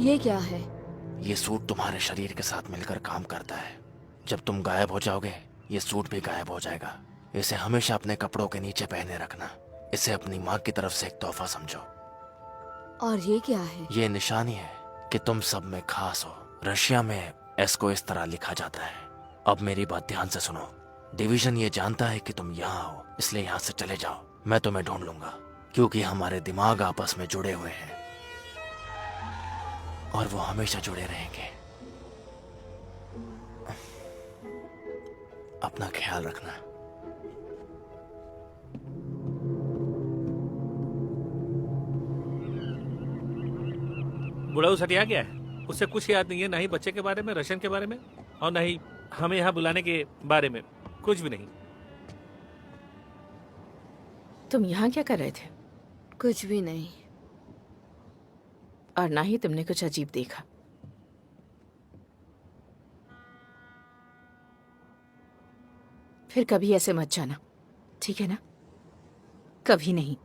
ये क्या है? ये सूट तुम्हारे शरीर के साथ मिलकर काम करता है। जब तुम गायब हो जाओगे, ये सूट भी गायब हो जाएगा। इसे हमेशा अपने कपड़ों के नीचे पहने रखना। इसे अपनी माँ की तरफ से एक तोहफा समझो। और ये क्या है? ये निशानी है कि तुम सब में खास हो। रशिया में एस को इस तरह लिखा जाता है। अब मेरी बात ध्यान से सुनो। डिवीजन ये जानता है कि तुम यहाँ हो, इसलिए यहाँ से चले जाओ। मैं तुम्हें ढूंढ लूंगा, क्योंकि हमारे दिमाग आपस में जुड़े हुए हैं और वो हमेशा जुड़े रहेंगे। अपना ख्याल रखना। बुढ़ाऊ सटिया गया है। उससे कुछ याद नहीं है, ना ही बच्चे के बारे में, रशन के बारे में, और ना ही हमें यहाँ बुलाने के बारे में। कुछ भी नहीं। तुम यहाँ क्या कर रहे थे? कुछ भी नहीं। और ना ही तुमने कुछ अजीब देखा। फिर कभी ऐसे मत जाना, ठीक है ना? कभी नहीं।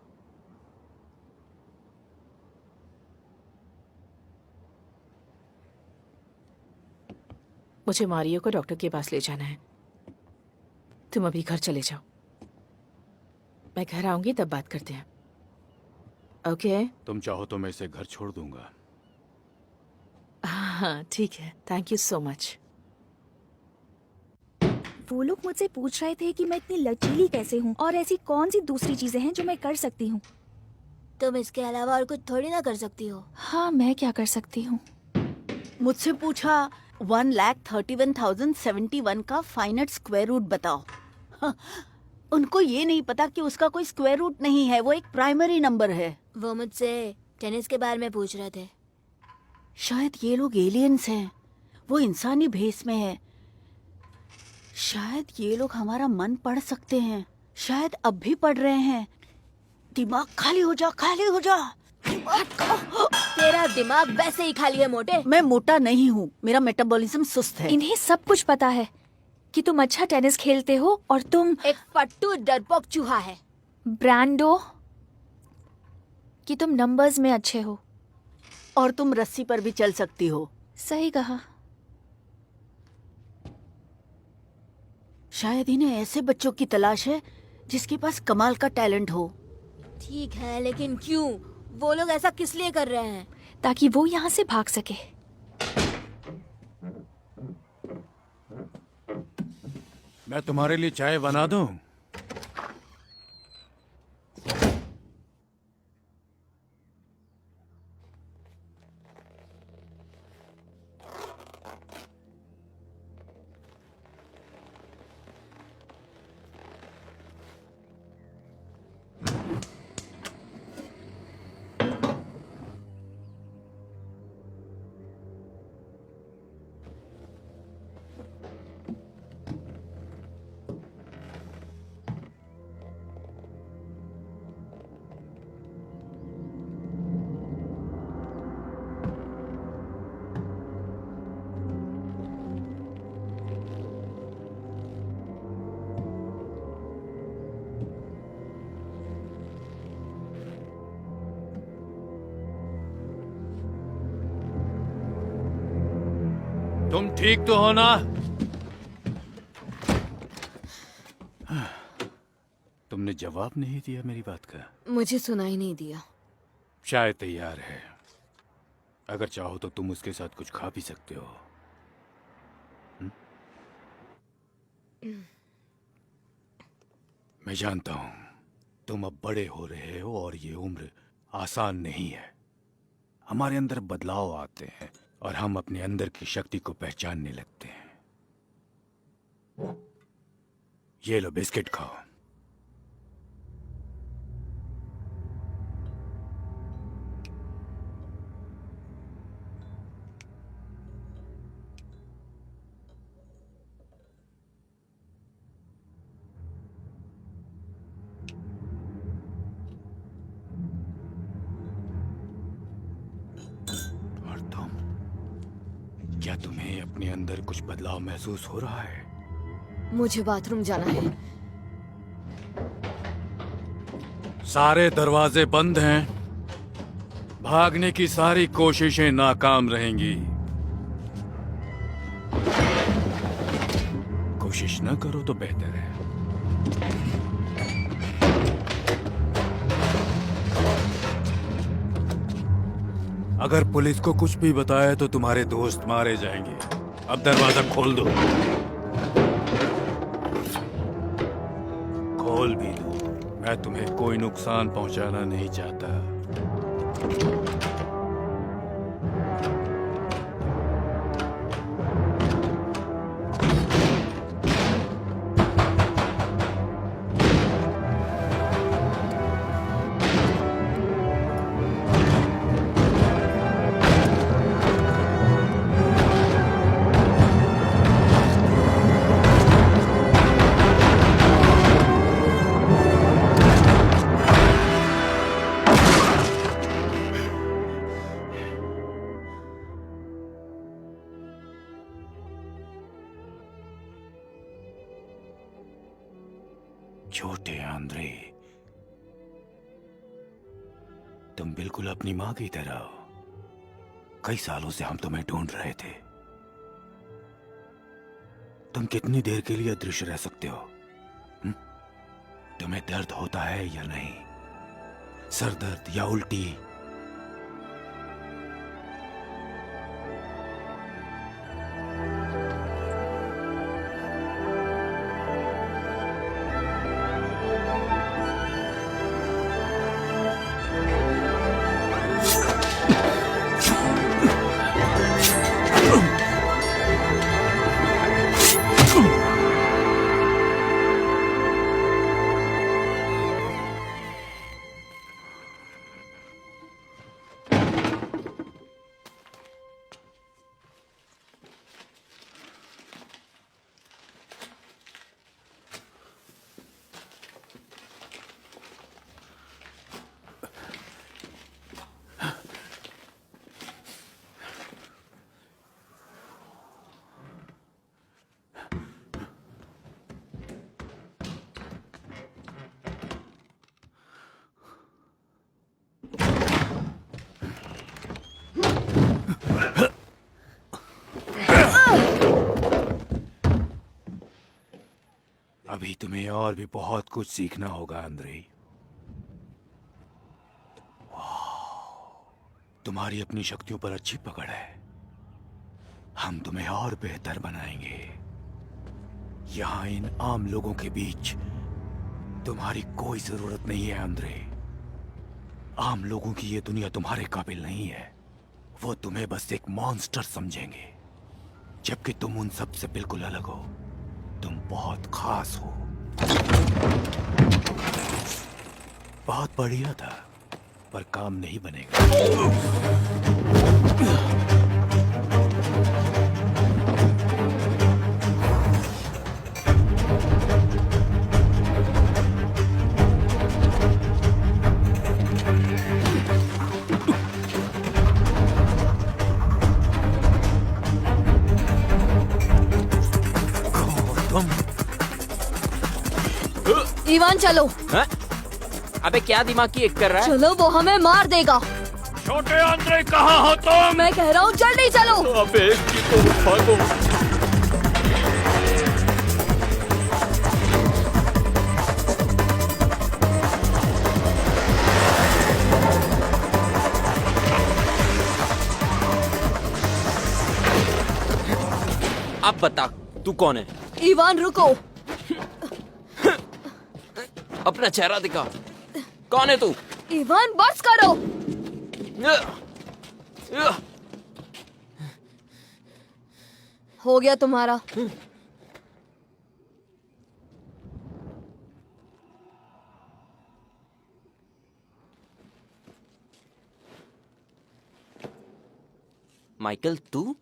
मुझे मारियो को डॉक्टर के पास ले जाना है। तुम अभी घर चले जाओ। मैं घर आऊंगी तब बात करते हैं, ओके? तुम चाहो तो मैं इसे घर छोड़ दूंगा। हाँ ठीक है, थैंक यू सो मच। वो लोग मुझसे पूछ रहे थे कि मैं इतनी लचीली कैसे हूँ और ऐसी कौन सी दूसरी चीजें हैं जो मैं कर सकती हूँ। तुम इसके अलावा और कुछ थोड़ी ना कर सकती हो। हाँ, मैं क्या कर सकती हूँ? मुझसे पूछा 1,31,071 का फाइनट स्क्वायर रूट बताओ। हाँ, उनको ये नहीं पता कि उसका कोई स्क्वायर रूट नहीं है, वो एक प्राइमरी नंबर है। वो मुझसे टेनिस के बारे में पूछ रहे थे। शायद ये लोग एलियंस हैं। वो इंसानी भेस में है। शायद ये लोग हमारा मन पढ़ सकते हैं। शायद अब भी पढ़ रहे हैं। दिमाग खाली हो जा, खाली हो जा। तेरा दिमाग वैसे ही खाली है मोटे। मैं मोटा नहीं हूँ, मेरा मेटाबॉलिज्म सुस्त है। इन्हें सब कुछ पता है कि तुम अच्छा टेनिस खेलते हो और तुम एक फट्टू डरपोक चूहा है। ब्रांडो, कि तुम नंबर्स में अच्छे हो। और तुम रस्सी पर भी चल सकती हो। सही कहा। शायद इन्हें ऐसे बच्चों की तलाश है जिसके पास कमाल का टैलेंट हो। ठीक है, लेकिन क्यों? वो लोग ऐसा किस लिए कर रहे हैं? ताकि वो यहाँ से भाग सके। मैं तुम्हारे लिए चाय बना दूं? तुम ठीक तो हो ना? तुमने जवाब नहीं दिया मेरी बात का। मुझे सुनाई नहीं दिया। चाय तैयार है, अगर चाहो तो तुम उसके साथ कुछ खा भी सकते हो। मैं जानता हूं तुम अब बड़े हो रहे हो और ये उम्र आसान नहीं है। हमारे अंदर बदलाव आते हैं और हम अपने अंदर की शक्ति को पहचानने लगते हैं। ये लो बिस्किट खाओ। क्या तुम्हें अपने अंदर कुछ बदलाव महसूस हो रहा है? मुझे बाथरूम जाना है। सारे दरवाजे बंद हैं। भागने की सारी कोशिशें नाकाम रहेंगी। कोशिश न करो तो बेहतर है। अगर पुलिस को कुछ भी बताया तो तुम्हारे दोस्त मारे जाएंगे। अब दरवाजा खोल दो। खोल भी दो। मैं तुम्हें कोई नुकसान पहुंचाना नहीं चाहता। छोटे आंद्रे, तुम बिल्कुल अपनी माँ की तरह हो। कई सालों से हम तुम्हें ढूंढ रहे थे। तुम कितनी देर के लिए अदृश्य रह सकते हो? तुम्हें दर्द होता है या नहीं? सर दर्द या उल्टी? तुम्हें और भी बहुत कुछ सीखना होगा अंद्रे। तुम्हारी अपनी शक्तियों पर अच्छी पकड़ है। हम तुम्हें और बेहतर बनाएंगे। यहाँ इन आम लोगों के बीच तुम्हारी कोई जरूरत नहीं है अंद्रे। आम लोगों की ये दुनिया तुम्हारे काबिल नहीं है। वो तुम्हें बस एक मॉन्स्टर समझेंगे, जबकि तुम उन सब से बिल्कुल अलग हो। तुम बहुत खास हो। बहुत बढ़िया था, पर काम नहीं बनेगा। इवान चलो। हाँ? अबे क्या दिमाग की एक कर रहा है? चलो, वो हमें मार देगा। छोटे अंद्रे कहाँ हो तुम? मैं कह रहा हूँ जल्दी चलो। अबे भागो। अब बता तू कौन है? इवान रुको। अपना चेहरा दिखा। कौन है तू? इवान बस करो। हो गया तुम्हारा। माइकल तू?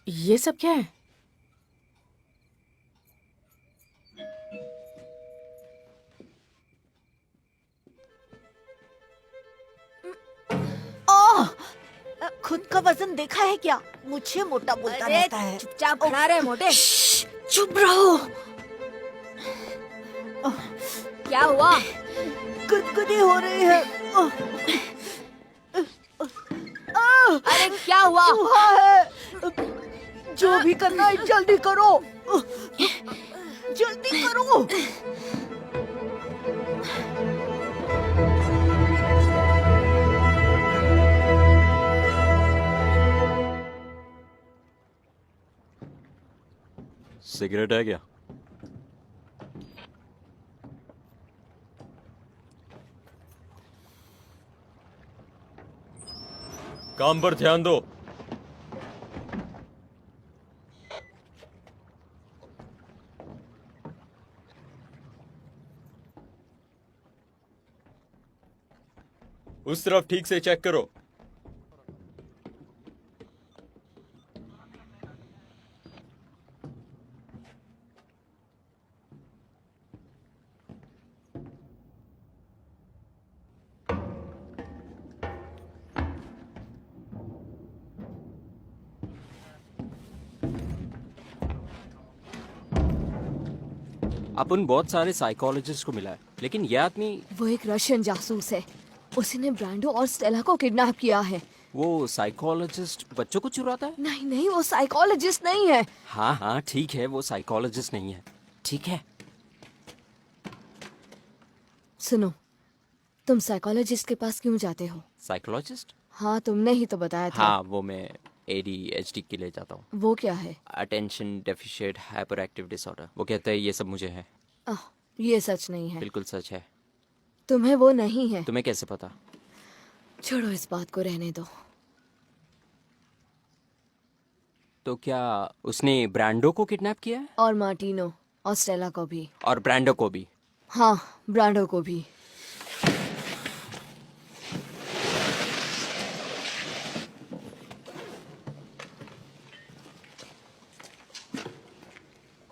ये सब क्या है? खुद का वजन देखा है क्या? मुझे मोटा बोलता रहता है। चुपचाप खड़ा रहे मोटे। चुप रहो। क्या हुआ? गुदगुदी हो रही है। अरे क्या हुआ? चूहा है। जो भी करना है जल्दी करो। जल्दी करो। सिगरेट है क्या? काम पर ध्यान दो। उस तरफ ठीक से चेक करो। अपन बहुत सारे साइकोलॉजिस्ट को मिला है, लेकिन ये आदमी वो एक रशियन जासूस है। उसने ब्रांडो और स्टेला को किडनैप किया है। वो साइकोलॉजिस्ट बच्चों को चुराता है? नहीं नहीं, वो साइकोलॉजिस्ट नहीं है। हाँ हाँ ठीक है, वो साइकोलॉजिस्ट नहीं है। ठीक है। सुनो, तुम साइकोलॉजिस्ट के पास क्यों जाते हो? साइकोलॉजिस्ट? हाँ, तुमने ही तो बताया था। हाँ, वो मैं ADHD के लिए जाता हूँ। वो क्या है? Attention deficit hyper active disorder. वो कहते हैं ये सब मुझे है। ये सच नहीं है। बिल्कुल सच है। तुम्हें वो नहीं है। तुम्हें कैसे पता? छोड़ो, इस बात को रहने दो। तो क्या उसने ब्रांडो को किडनैप किया है? और मार्टिनो और स्टेला को भी। और ब्रांडो को भी? हाँ, ब्रांडो को भी।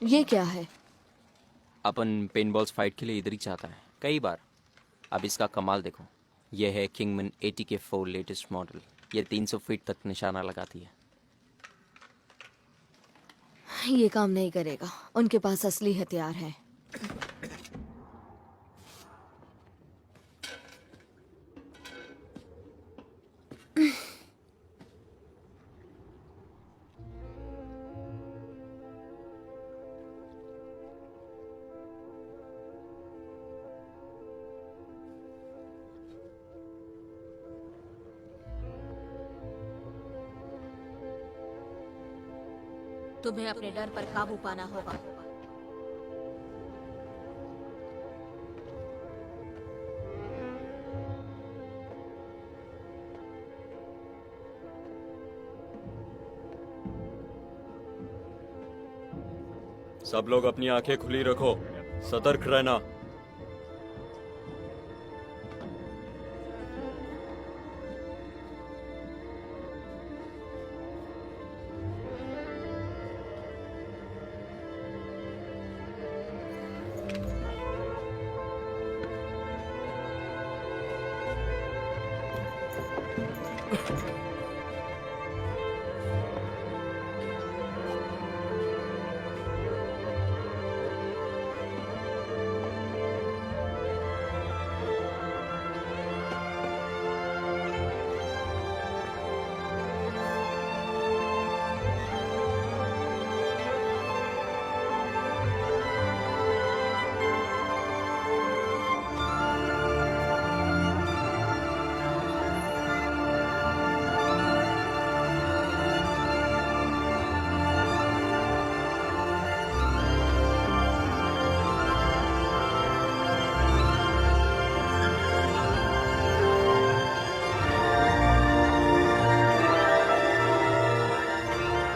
ये क्या है? अपन पेनबॉल्स फाइट के लिए इधर ही चाहता है कई बार। अब इसका कमाल देखो। यह है किंगमैन ATK4 लेटेस्ट मॉडल। ये 300 फीट तक निशाना लगाती है। ये काम नहीं करेगा। उनके पास असली हथियार है। तुम्हें अपने डर पर काबू पाना होगा। सब लोग अपनी आंखें खुली रखो, सतर्क रहना।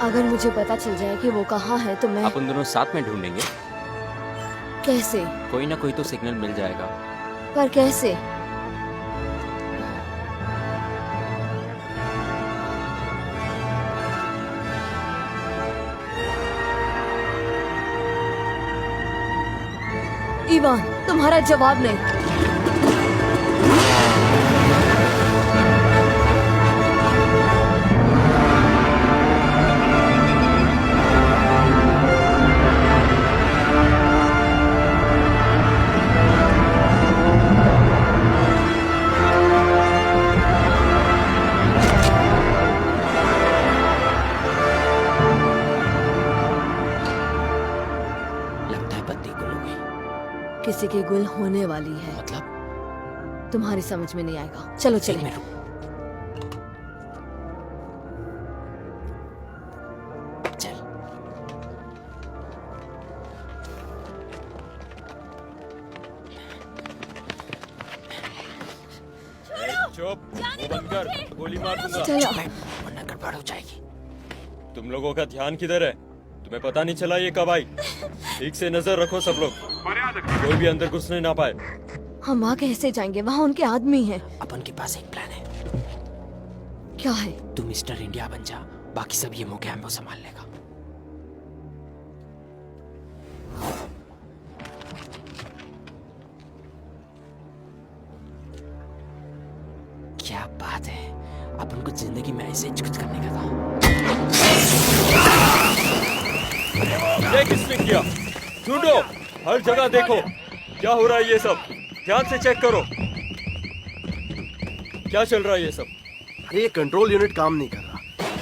अगर मुझे पता चल जाए कि वो कहाँ है तो मैं अपन दोनों साथ में ढूंढेंगे। कैसे? कोई ना कोई तो सिग्नल मिल जाएगा। पर कैसे? इवान, तुम्हारा जवाब नहीं। किसी की गुल होने वाली है। मतलब? तुम्हारी समझ में नहीं आएगा। चलो चलो। चल। चुप, वो बंद कर, गोली मार दूंगा। चलो। वरना गड़बड़ हो जाएगी। तुम लोगों का ध्यान किधर है? तुम्हें पता नहीं चला ये कब आई? ठीक से नजर रखो सब लोग, कोई भी अंदर घुसने ना पाए। हम वहाँ कैसे जाएंगे? वहाँ उनके आदमी हैं। अपन के पास एक प्लान है। क्या है? तू मिस्टर इंडिया बन जा, बाकी सब ये मौके हमको संभाल लेगा। क्या बात है, अपन को जिंदगी में ऐसे कुछ करने का था। ये किसने किया? ढूंढो, हर जगह देखो, क्या हो रहा है ये सब? ध्यान से चेक करो, क्या चल रहा है ये सब? अरे ये कंट्रोल यूनिट काम नहीं कर रहा,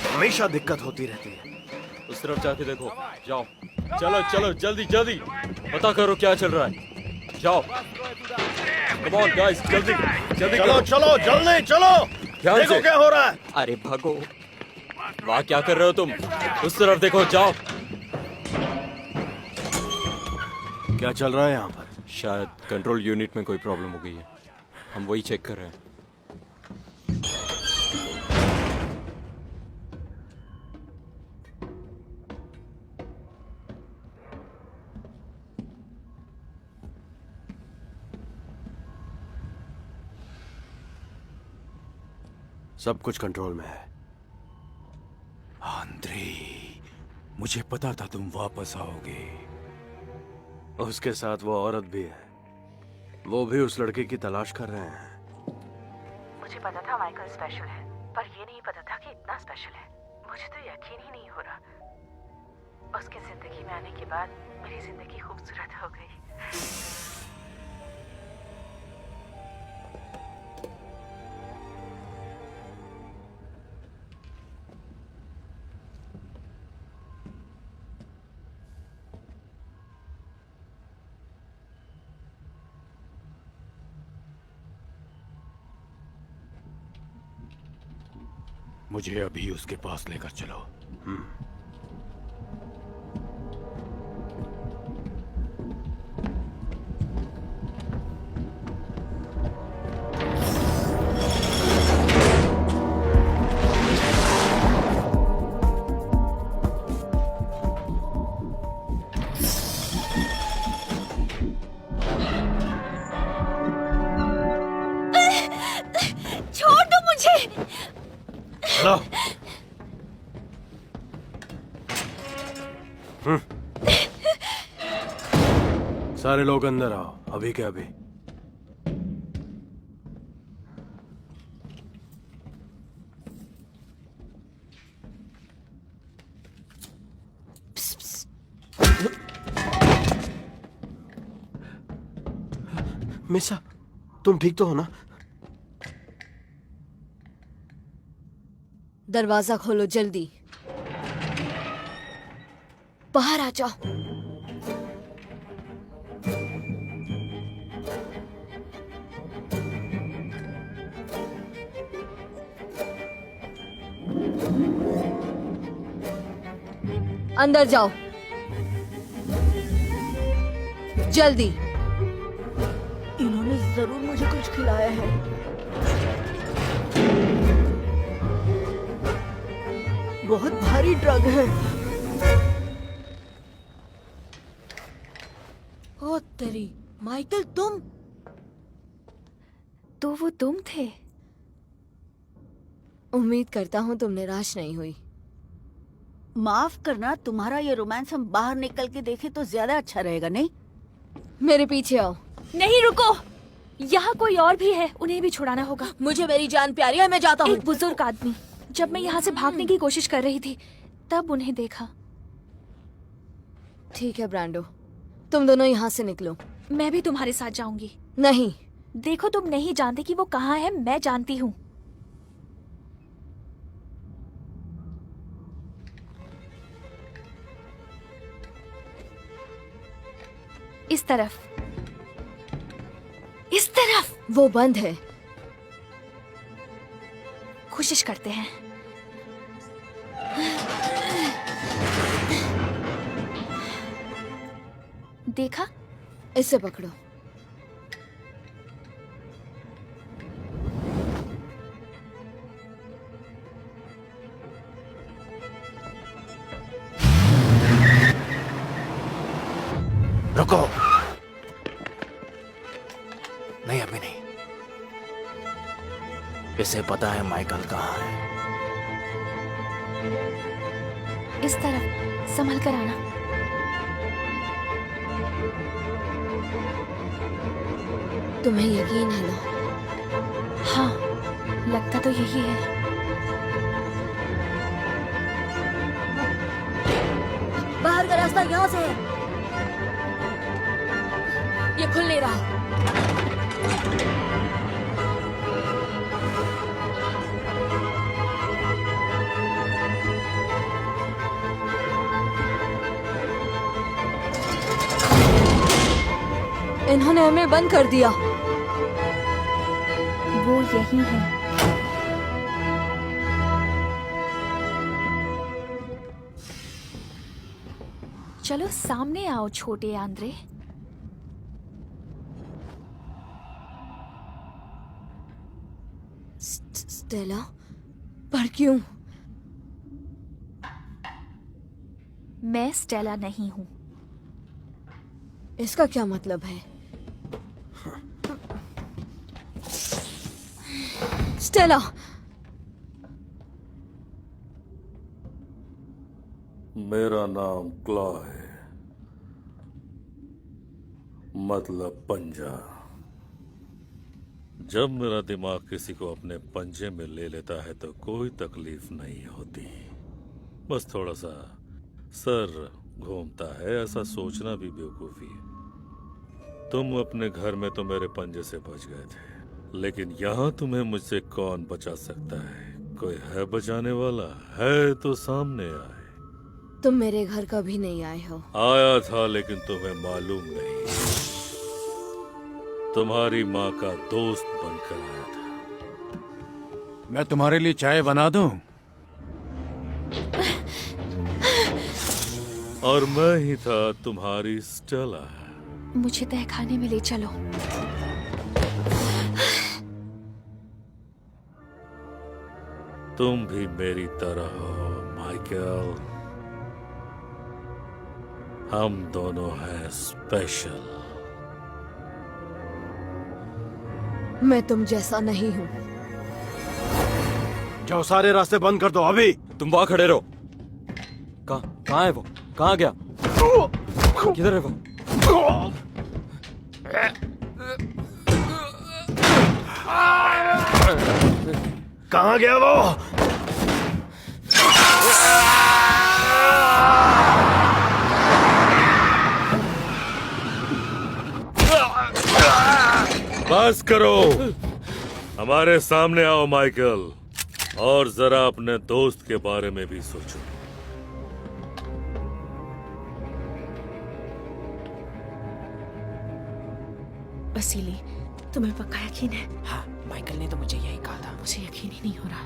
हमेशा दिक्कत होती रहती है। उस तरफ जाके देखो, जाओ, चलो चलो जल्दी जल्दी पता करो क्या चल रहा है। जाओ, कम ऑन गाइस, जल्दी जल्दी चलो चलो जल्दी चलो, देखो क्या हो रहा है। अरे भागो, वहाँ क्या कर रहे हो तुम? उस तरफ देखो, जाओ। क्या चल रहा है यहाँ पर? शायद कंट्रोल यूनिट में कोई प्रॉब्लम हो गई है, हम वही चेक कर रहे हैं। सब कुछ कंट्रोल में है। आंद्रे, मुझे पता था तुम वापस आओगे। उसके साथ वो औरत भी है, वो भी उस लड़के की तलाश कर रहे हैं। मुझे पता था माइकल स्पेशल है, पर ये नहीं पता था कि इतना स्पेशल है। मुझे तो यकीन ही नहीं हो रहा। उसके जिंदगी में आने के बाद मेरी जिंदगी खूबसूरत हो गई। मुझे अभी उसके पास लेकर चलो। छोड़ दो मुझे। चलो। सारे लोग अंदर आओ, अभी के अभी। मिसा, तुम ठीक तो हो ना? दरवाजा खोलो जल्दी। बाहर आ जाओ। अंदर जाओ जल्दी। इन्होंने जरूर मुझे कुछ खिलाया है। बहुत भारी ड्रग है। ओ तेरी, माइकल तुम? तो वो तुम थे? उम्मीद करता हूँ तुम निराश नहीं हुई। माफ करना, तुम्हारा ये रोमांस हम बाहर निकल के देखें तो ज्यादा अच्छा रहेगा, नहीं? मेरे पीछे आओ। नहीं रुको, यहाँ कोई और भी है, उन्हें भी छुड़ाना होगा। मुझे मेरी जान प्यारी है, मैं जाता हूँ। एक बुजुर्ग आदमी, जब मैं यहाँ से भागने की कोशिश कर रही थी तब उन्हें देखा। ठीक है ब्रांडो, तुम दोनों यहाँ से निकलो। मैं भी तुम्हारे साथ जाऊंगी। नहीं। देखो तुम नहीं जानते कि वो कहाँ है, मैं जानती हूँ। इस तरफ, इस तरफ। वो बंद है। कोशिश करते हैं। देखा? इसे पकड़ो। रुको। नहीं, अभी नहीं। इसे पता है माइकल कहाँ है। इस तरफ, संभल कर आना। तुम्हें यकीन है ना? हाँ, लगता तो यही है। बाहर का रास्ता यहाँ से है। ये खुल नहीं रहा। इन्होंने हमें बंद कर दिया। वो यही है। चलो सामने आओ छोटे आंद्रे। स्टेला, पर क्यों? मैं स्टेला नहीं हूँ। इसका क्या मतलब है? स्टेला, मेरा नाम क्लॉ है, मतलब पंजा। जब मेरा दिमाग किसी को अपने पंजे में ले लेता है तो कोई तकलीफ नहीं होती, बस थोड़ा सा सर घूमता है। ऐसा सोचना भी बेवकूफी है। तुम अपने घर में तो मेरे पंजे से बच गए थे, लेकिन यहाँ तुम्हें मुझसे कौन बचा सकता है? कोई है बचाने वाला? है तो सामने आए। तुम मेरे घर कभी नहीं आए हो। आया था, लेकिन तुम्हें मालूम नहीं। तुम्हारी माँ का दोस्त बनकर आया था। मैं तुम्हारे लिए चाय बना दूं? और मैं ही था तुम्हारी स्टेला। मुझे तहखाने में ले चलो। तुम भी मेरी तरह हो माइकल। हम दोनों हैं स्पेशल। मैं तुम जैसा नहीं हूँ। जाओ, सारे रास्ते बंद कर दो अभी। तुम वहां खड़े रहो। कहाँ है वो? कहाँ गया? किधर है वो? कहाँ गया वो? बस करो, हमारे सामने आओ माइकल, और जरा अपने दोस्त के बारे में भी सोचो। वसीली, तुम्हें पक्का यकीन है? हाँ, माइकल ने तो मुझे यही कहा था। मुझे यकीन ही नहीं हो रहा।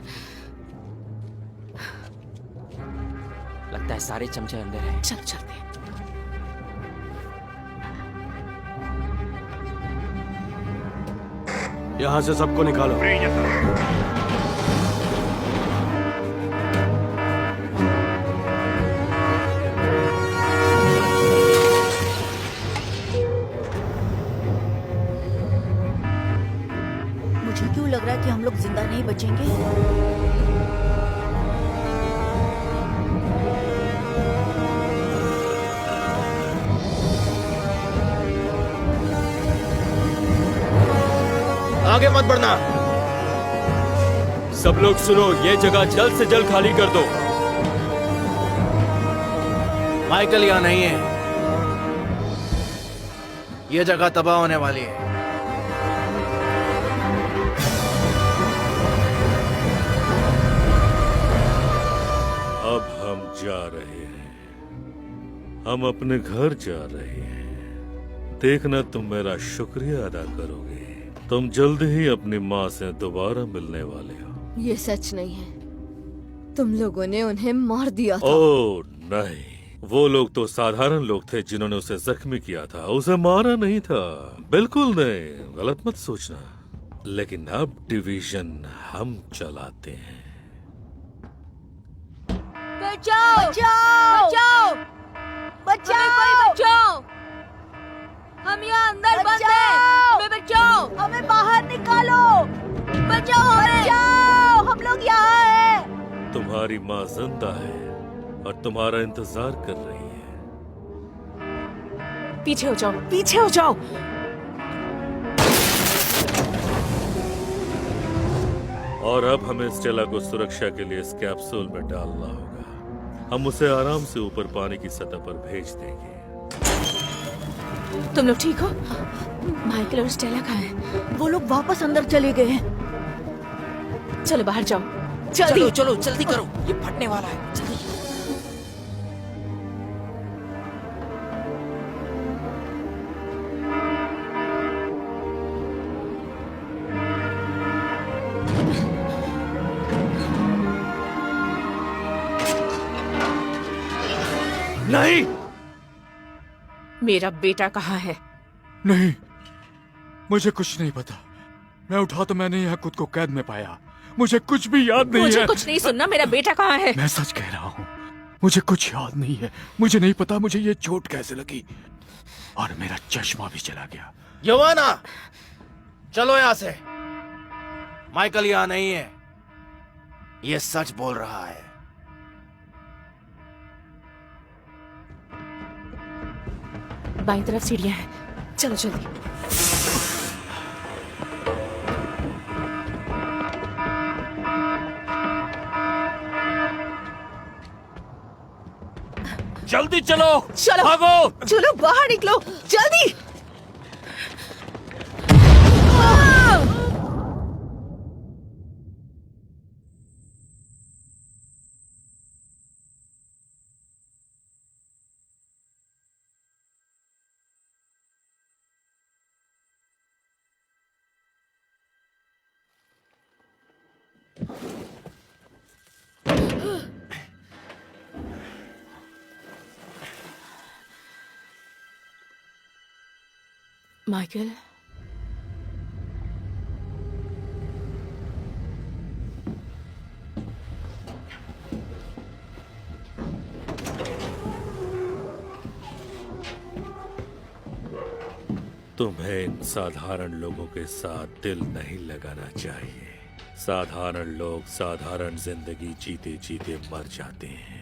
लगता है सारे चमचे अंदर हैं। चलो चलते हैं। यहाँ से सबको निकालो। मुझे क्यों लग रहा है कि हम लोग जिंदा नहीं बचेंगे? आगे मत बढ़ना। सब लोग सुनो, ये जगह जल्द से जल्द खाली कर दो। माइकल यहाँ नहीं है। ये जगह तबाह होने वाली है। अब हम जा रहे हैं, हम अपने घर जा रहे हैं। देखना तुम मेरा शुक्रिया अदा करोगे। तुम जल्द ही अपनी माँ से दोबारा मिलने वाले हो। ये सच नहीं है। तुम लोगों ने उन्हें मार दिया था। ओह नहीं, वो लोग तो साधारण लोग थे जिन्होंने उसे जख्मी किया था, उसे मारा नहीं था। बिल्कुल नहीं, गलत मत सोचना। लेकिन अब डिवीजन हम चलाते हैं। बचाओ! बचाओ! बचाओ! बचाओ! हमें कोई बचाओ! हम यहाँ अंदर बंद हैं। हमें बचाओ! हमें बाहर निकालो! बचाओ हमें! बचाओ! हम लोग यहाँ हैं। तुम्हारी माँ जिंदा है और तुम्हारा इंतजार कर रही है। पीछे हो जाओ, पीछे हो जाओ। और अब हमें स्टेला को सुरक्षा के लिए इस कैप्सूल में डालना होगा। हम उसे आराम से ऊपर पानी की सतह पर भेज देंगे। तुम लोग ठीक हो? माइकल और स्टेला कहाँ हैं? वो लोग वापस अंदर चले गए हैं। चलो बाहर जाओ, जल्दी। चलो चलो जल्दी करो, ये फटने वाला है। जल्दी। नहीं, मेरा बेटा कहाँ है? नहीं, मुझे कुछ नहीं पता। मैं उठा तो मैंने यहाँ खुद को कैद में पाया। मुझे कुछ भी याद नहीं है। मुझे कुछ नहीं सुनना। मेरा बेटा कहाँ है? मैं सच कह रहा हूँ, मुझे कुछ याद नहीं है। मुझे नहीं पता मुझे ये चोट कैसे लगी, और मेरा चश्मा भी चला गया। योवाना, चलो यहाँ से। माइकल यहाँ नहीं है, ये सच बोल रहा है। बाईं तरफ सीढ़ियां हैं, चलो जल्दी। जल्दी चलो, चलो भागो। चलो बाहर निकलो, जल्दी। माइकल, तुम्हें इन साधारण लोगों के साथ दिल नहीं लगाना चाहिए। साधारण लोग साधारण जिंदगी जीते जीते मर जाते हैं।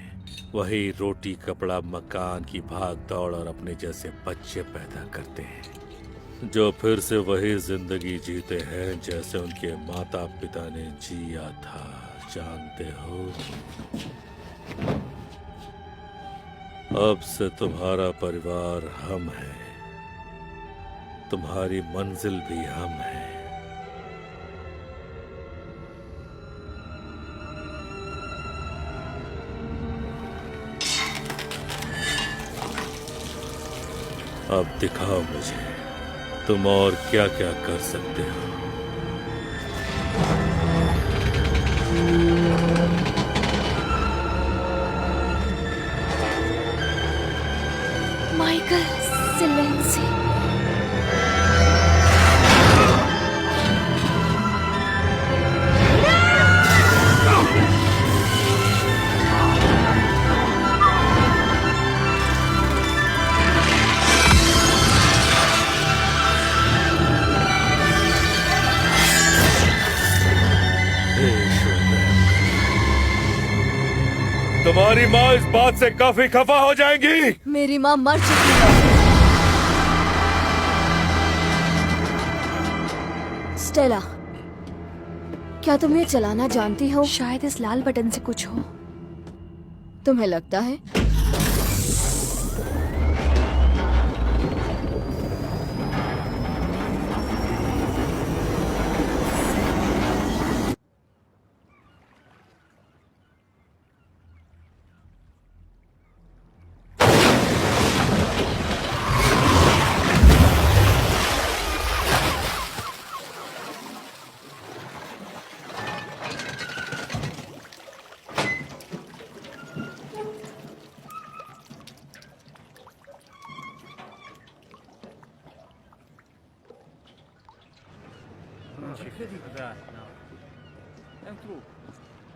वही रोटी कपड़ा मकान की भाग दौड़ और अपने जैसे बच्चे पैदा करते हैं, जो फिर से वही जिंदगी जीते हैं जैसे उनके माता पिता ने जिया था। जानते हो, अब से तुम्हारा परिवार हम हैं, तुम्हारी मंजिल भी हम हैं। अब दिखाओ मुझे तुम और क्या क्या कर सकते हो। माइकल, सिलेंसी। तुम्हारी माँ इस बात से काफी खफा हो जाएंगी। मेरी माँ मर चुकी है। स्टेला, क्या तुम ये चलाना जानती हो? शायद इस लाल बटन से कुछ हो। तुम्हें लगता है?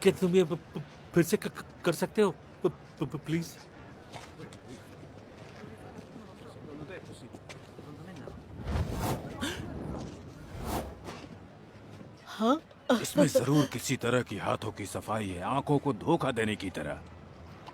क्या तुम ये फिर से कर सकते हो प्लीज? हाँ? इसमें जरूर किसी तरह की हाथों की सफाई है, आंखों को धोखा देने की तरह।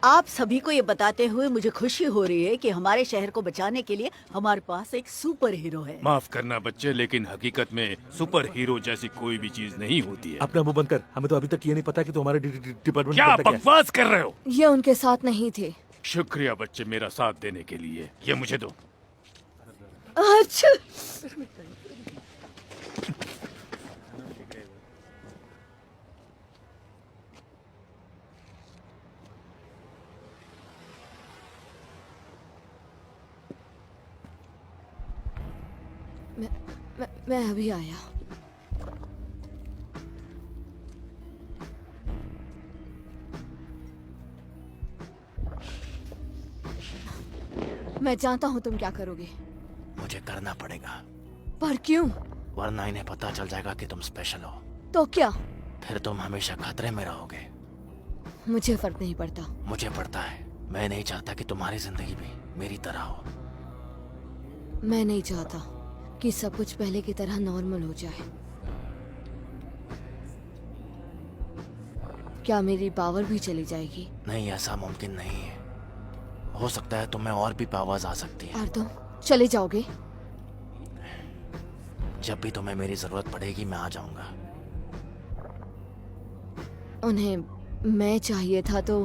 आप सभी को ये बताते हुए मुझे खुशी हो रही है कि हमारे शहर को बचाने के लिए हमारे पास एक सुपर हीरो है। माफ करना बच्चे, लेकिन हकीकत में सुपर हीरो जैसी कोई भी चीज नहीं होती है। अपना मुंह बंद कर, हमें तो अभी तक ये नहीं पता कि तुम्हारे डिपार्टमेंट क्या बकवास कर रहे हो? ये उनके साथ नहीं थे। शुक्रिया बच्चे मेरा साथ देने के लिए। ये मुझे दो। अच्छा, मैं अभी आया। मैं जानता हूँ तुम क्या करोगे। मुझे करना पड़ेगा। पर क्यों? वरना इन्हें पता चल जाएगा कि तुम स्पेशल हो। तो क्या? फिर तुम हमेशा खतरे में रहोगे। मुझे फर्क नहीं पड़ता। मुझे पड़ता है। मैं नहीं चाहता कि तुम्हारी जिंदगी भी मेरी तरह हो। मैं नहीं चाहता कि सब कुछ पहले की तरह नॉर्मल हो जाए। क्या मेरी पावर भी चली जाएगी? नहीं, ऐसा मुमकिन नहीं है। हो सकता है तुम्हें और भी पावर्स आ सकती है। और तुम चले जाओगे? जब भी तुम्हें मेरी जरूरत पड़ेगी मैं आ जाऊंगा। उन्हें मैं चाहिए था तो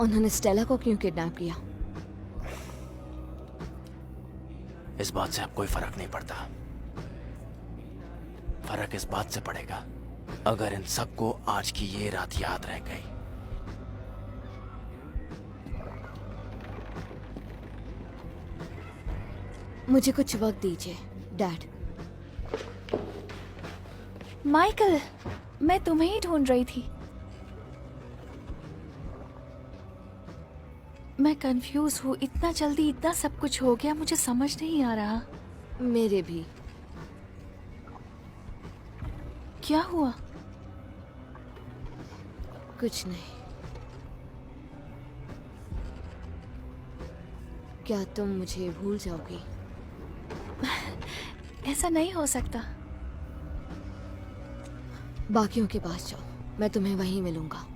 उन्होंने स्टेला को क्यों किडनैप किया? इस बात से अब कोई फर्क नहीं पड़ता। फर्क इस बात से पड़ेगा अगर इन सबको आज की ये रात याद रह गई। मुझे कुछ वक्त दीजिए डैड। माइकल, मैं तुम्हें ही ढूंढ रही थी। मैं कंफ्यूज हूँ। इतना जल्दी इतना सब कुछ हो गया, मुझे समझ नहीं आ रहा। मेरे भी। क्या हुआ? कुछ नहीं। क्या तुम मुझे भूल जाओगी? ऐसा नहीं हो सकता। बाकियों के पास जाओ, मैं तुम्हें वहीं मिलूंगा।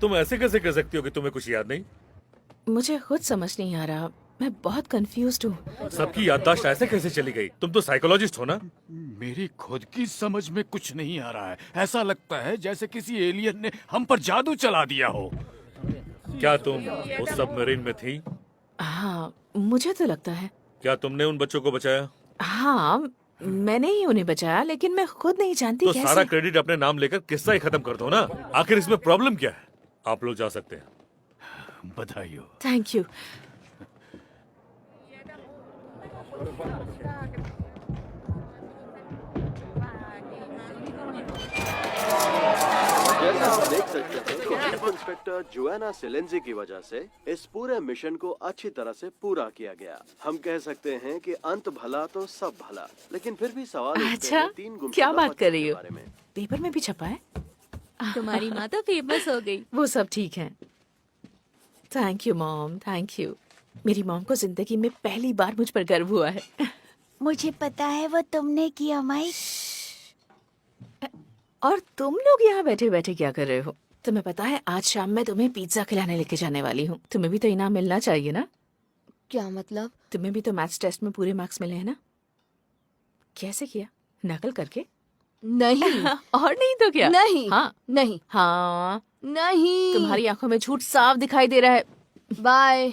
तुम ऐसे कैसे कह सकती हो कि तुम्हें कुछ याद नहीं? मुझे खुद समझ नहीं आ रहा, मैं बहुत कंफ्यूज्ड हूँ। सबकी याददाश्त ऐसे कैसे चली गई? तुम तो साइकोलॉजिस्ट हो ना? मेरी खुद की समझ में कुछ नहीं आ रहा है। ऐसा लगता है जैसे किसी एलियन ने हम पर जादू चला दिया हो। क्या तुम उस सबमरीन में थी? हाँ, मुझे तो लगता है। क्या तुमने उन बच्चों को बचाया? हाँ, मैंने ही उन्हें बचाया, लेकिन मैं खुद नहीं जानती तो कैसे। सारा क्रेडिट अपने नाम लेकर किस्सा ही खत्म कर दो ना। आखिर इसमें प्रॉब्लम क्या है? आप लोग जा सकते हैं। बधाई हो। Thank you. जैसा आप देख सकते हैं तो चीफ इंस्पेक्टर जोआना सेलेंजी की वजह से इस पूरे मिशन को अच्छी तरह से पूरा किया गया। हम कह सकते हैं कि अंत भला तो सब भला, लेकिन फिर भी सवाल उठते अच्छा, हैं 3 गुमशुदा क्या बात कर रही बच्चों हो? के बारे में। पेपर में भी छपा है? तुम्हारी माँ तो फेमस हो गई। वो सब ठीक है। Thank you mom, thank you. मेरी मॉम को जिंदगी में पहली बार मुझ पर गर्व हुआ है। मुझे पता है वो तुमने किया माई। और तुम लोग यहाँ बैठे बैठे क्या कर रहे हो? तुम्हें पता है आज शाम मैं तुम्हें पिज्जा खिलाने लेके जाने वाली हूँ। तुम्हें भी तो इनाम मिलना चाहिए ना? क्या मतलब? तुम्हें भी तो मैथ्स टेस्ट में पूरे मार्क्स मिले हैं ना? कैसे किया? नकल करके? नहीं। और नहीं तो क्या? नहीं। हाँ नहीं। हाँ नहीं। तुम्हारी आंखों में झूठ साफ दिखाई दे रहा है। बाय।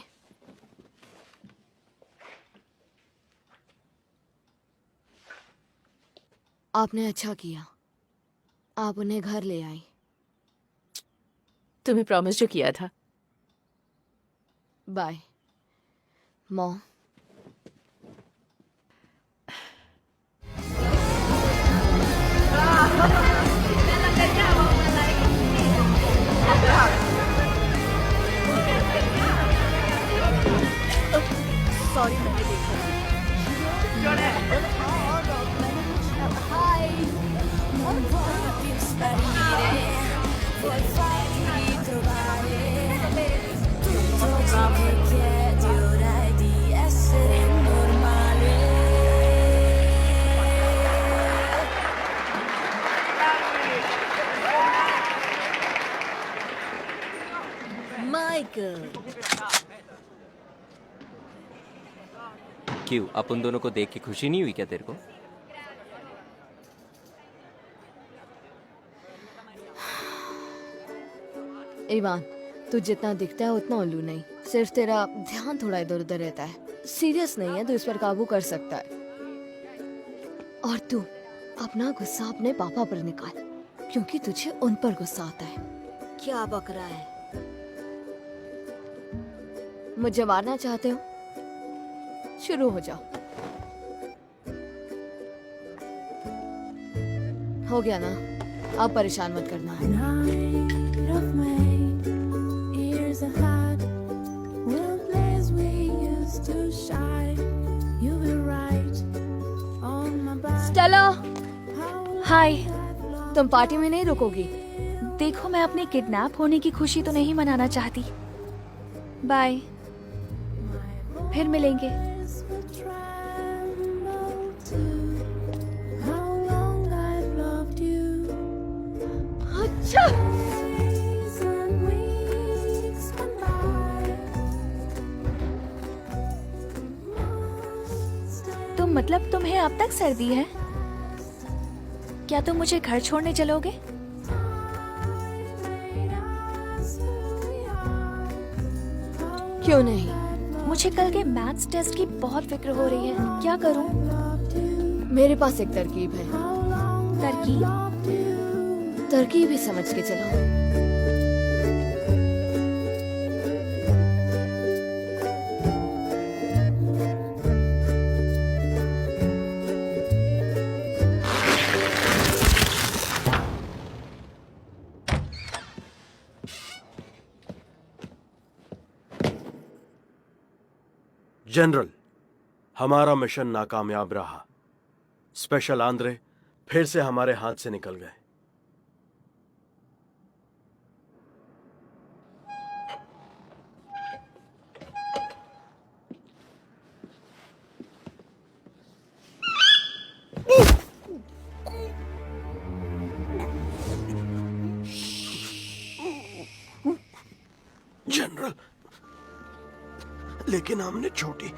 आपने अच्छा किया, आप उन्हें घर ले आई। तुम्हें प्रॉमिस जो किया था। Bye mom. सॉरी, मैंने देखा माइकल। क्यों, अपन दोनों को देख के खुशी नहीं हुई क्या तेरे को? इवान, तू जितना दिखता है उतना उल्लू नहीं। सिर्फ तेरा ध्यान थोड़ा इधर उधर रहता है। सीरियस नहीं है तो इस पर काबू कर सकता है। और तू अपना गुस्सा अपने पापा पर निकाल, क्योंकि तुझे उन पर गुस्सा आता है। क्या बक रहा है? मुझे मारना चाहते हो? शुरू हो जाओ। हो गया ना? अब परेशान मत करना। स्टेला, हाय। तुम पार्टी में नहीं रुकोगी? देखो, मैं अपने किडनैप होने की खुशी तो नहीं मनाना चाहती। बाय, फिर मिलेंगे। अच्छा। तो मतलब तुम्हें अब तक सर्दी है? क्या तुम मुझे घर छोड़ने चलोगे? क्यों नहीं? मुझे कल के मैथ्स टेस्ट की बहुत फिक्र हो रही है। क्या करूं? मेरे पास एक तरकीब है। तरकीब? तरकीब ही समझ के चलो। जनरल, हमारा मिशन नाकामयाब रहा। स्पेशल आंद्रे फिर से हमारे हाथ से निकल गए। जनरल, लेकिन हमने छोटी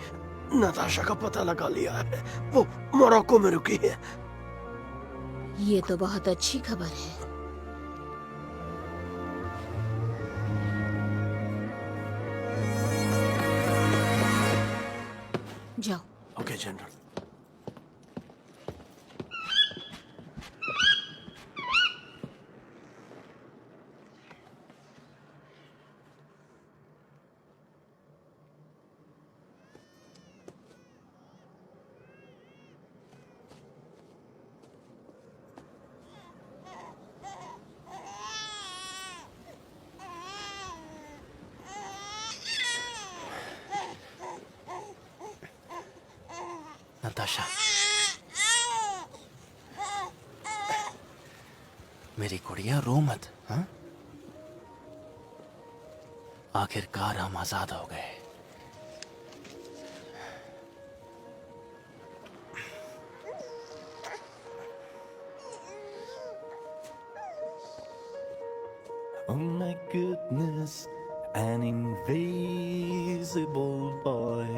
नताशा का पता लगा लिया है। वो मोरक्को में रुकी है। ये तो बहुत अच्छी खबर है। जाओ। Okay general. नताशा, मेरी गुड़िया रो मत। हाँ, आखिरकार हम आजाद हो गए। Oh my goodness, an invisible boy.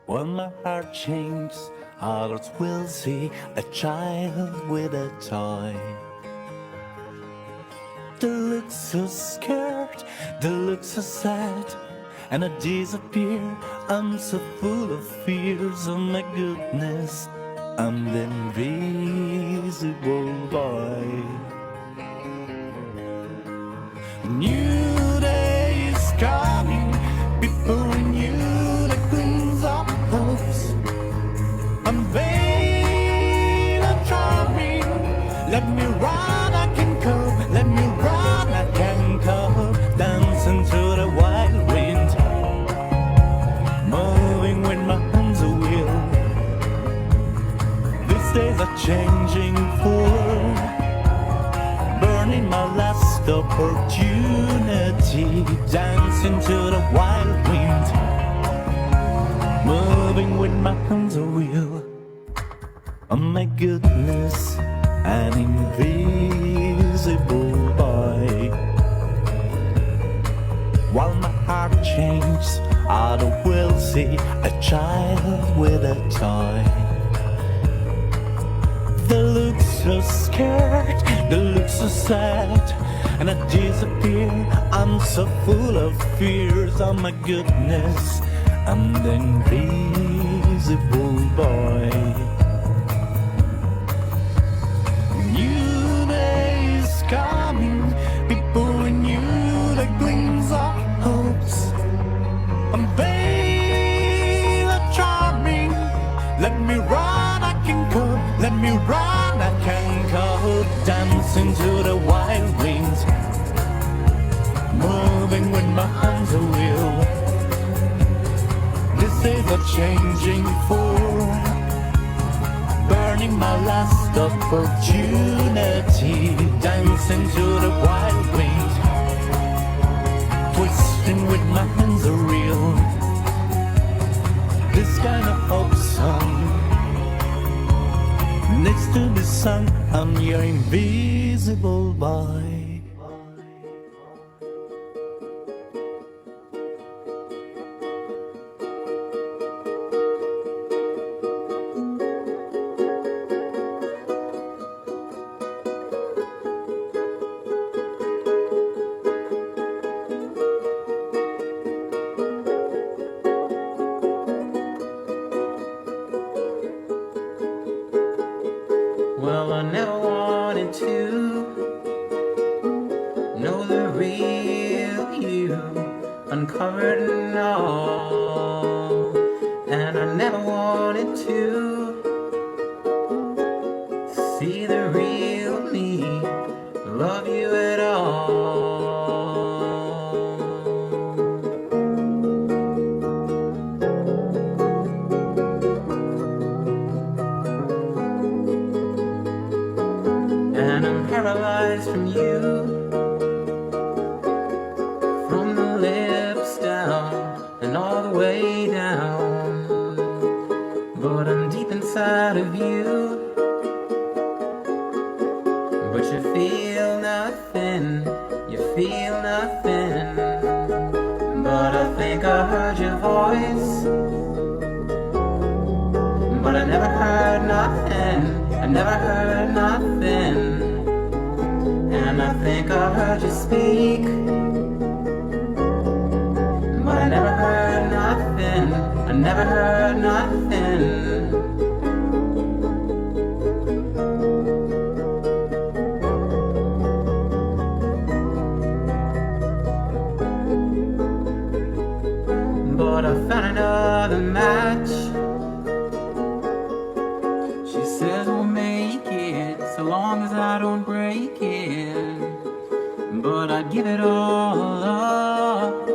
When my heart changes, others will see a child with a toy. They look so scared, they look so sad, and I disappear. I'm so full of fears. Oh my goodness, I'm the invisible boy. New day is coming, people renew the queens of hopes. I'm vain and charming. Let me run, I can cope. Let me run, I can cope. Dancing through the wild wind, moving with my hands a wheel. These days are changing for burning my last opportunity, dancing to the wild wind, moving with my hands a wheel. Oh my goodness, an invisible boy. While my heart changes, I will see a child with a toy. They look so scared, they look so sad, and I disappear. I'm so full of fears. Oh my goodness, I'm the invisible boy. New day is coming, people renew the gleams of hopes. I'm vain and charming. Let me run, I can cope. Let me run, I can cope. Dancing to the wild winds, moving with my hands a wheel. This is a changing for burning my last opportunity, dancing to the wild winds, twisting with my hands a reel. This kind of hope song needs to be sung. I'm your invisible boy. Well, I never want heard and all, and I never wanted to see the real me, love you at all. And I'm paralyzed from you, from the lips down and all the way down. But I'm deep inside of you, but you feel nothing, you feel nothing. But I think I heard your voice, but I never heard nothing, I never heard nothing. And I think I heard you speak, but I never heard nothing, I never heard nothing. But I found another match. She says we'll make it so long as I don't break it. But I'd give it all up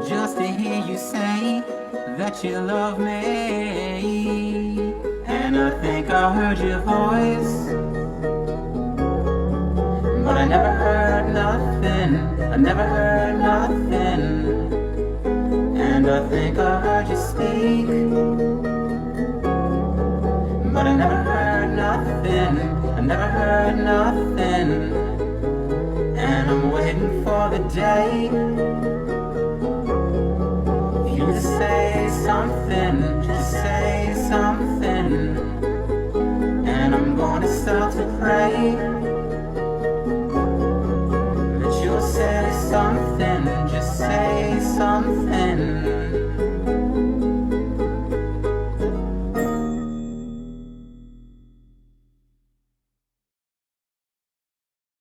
just to hear you say that you love me. And I think I heard your voice, but I never heard nothing, I never heard nothing. And I think I heard you speak, but I never heard nothing, I never heard nothing. And I'm waiting for the day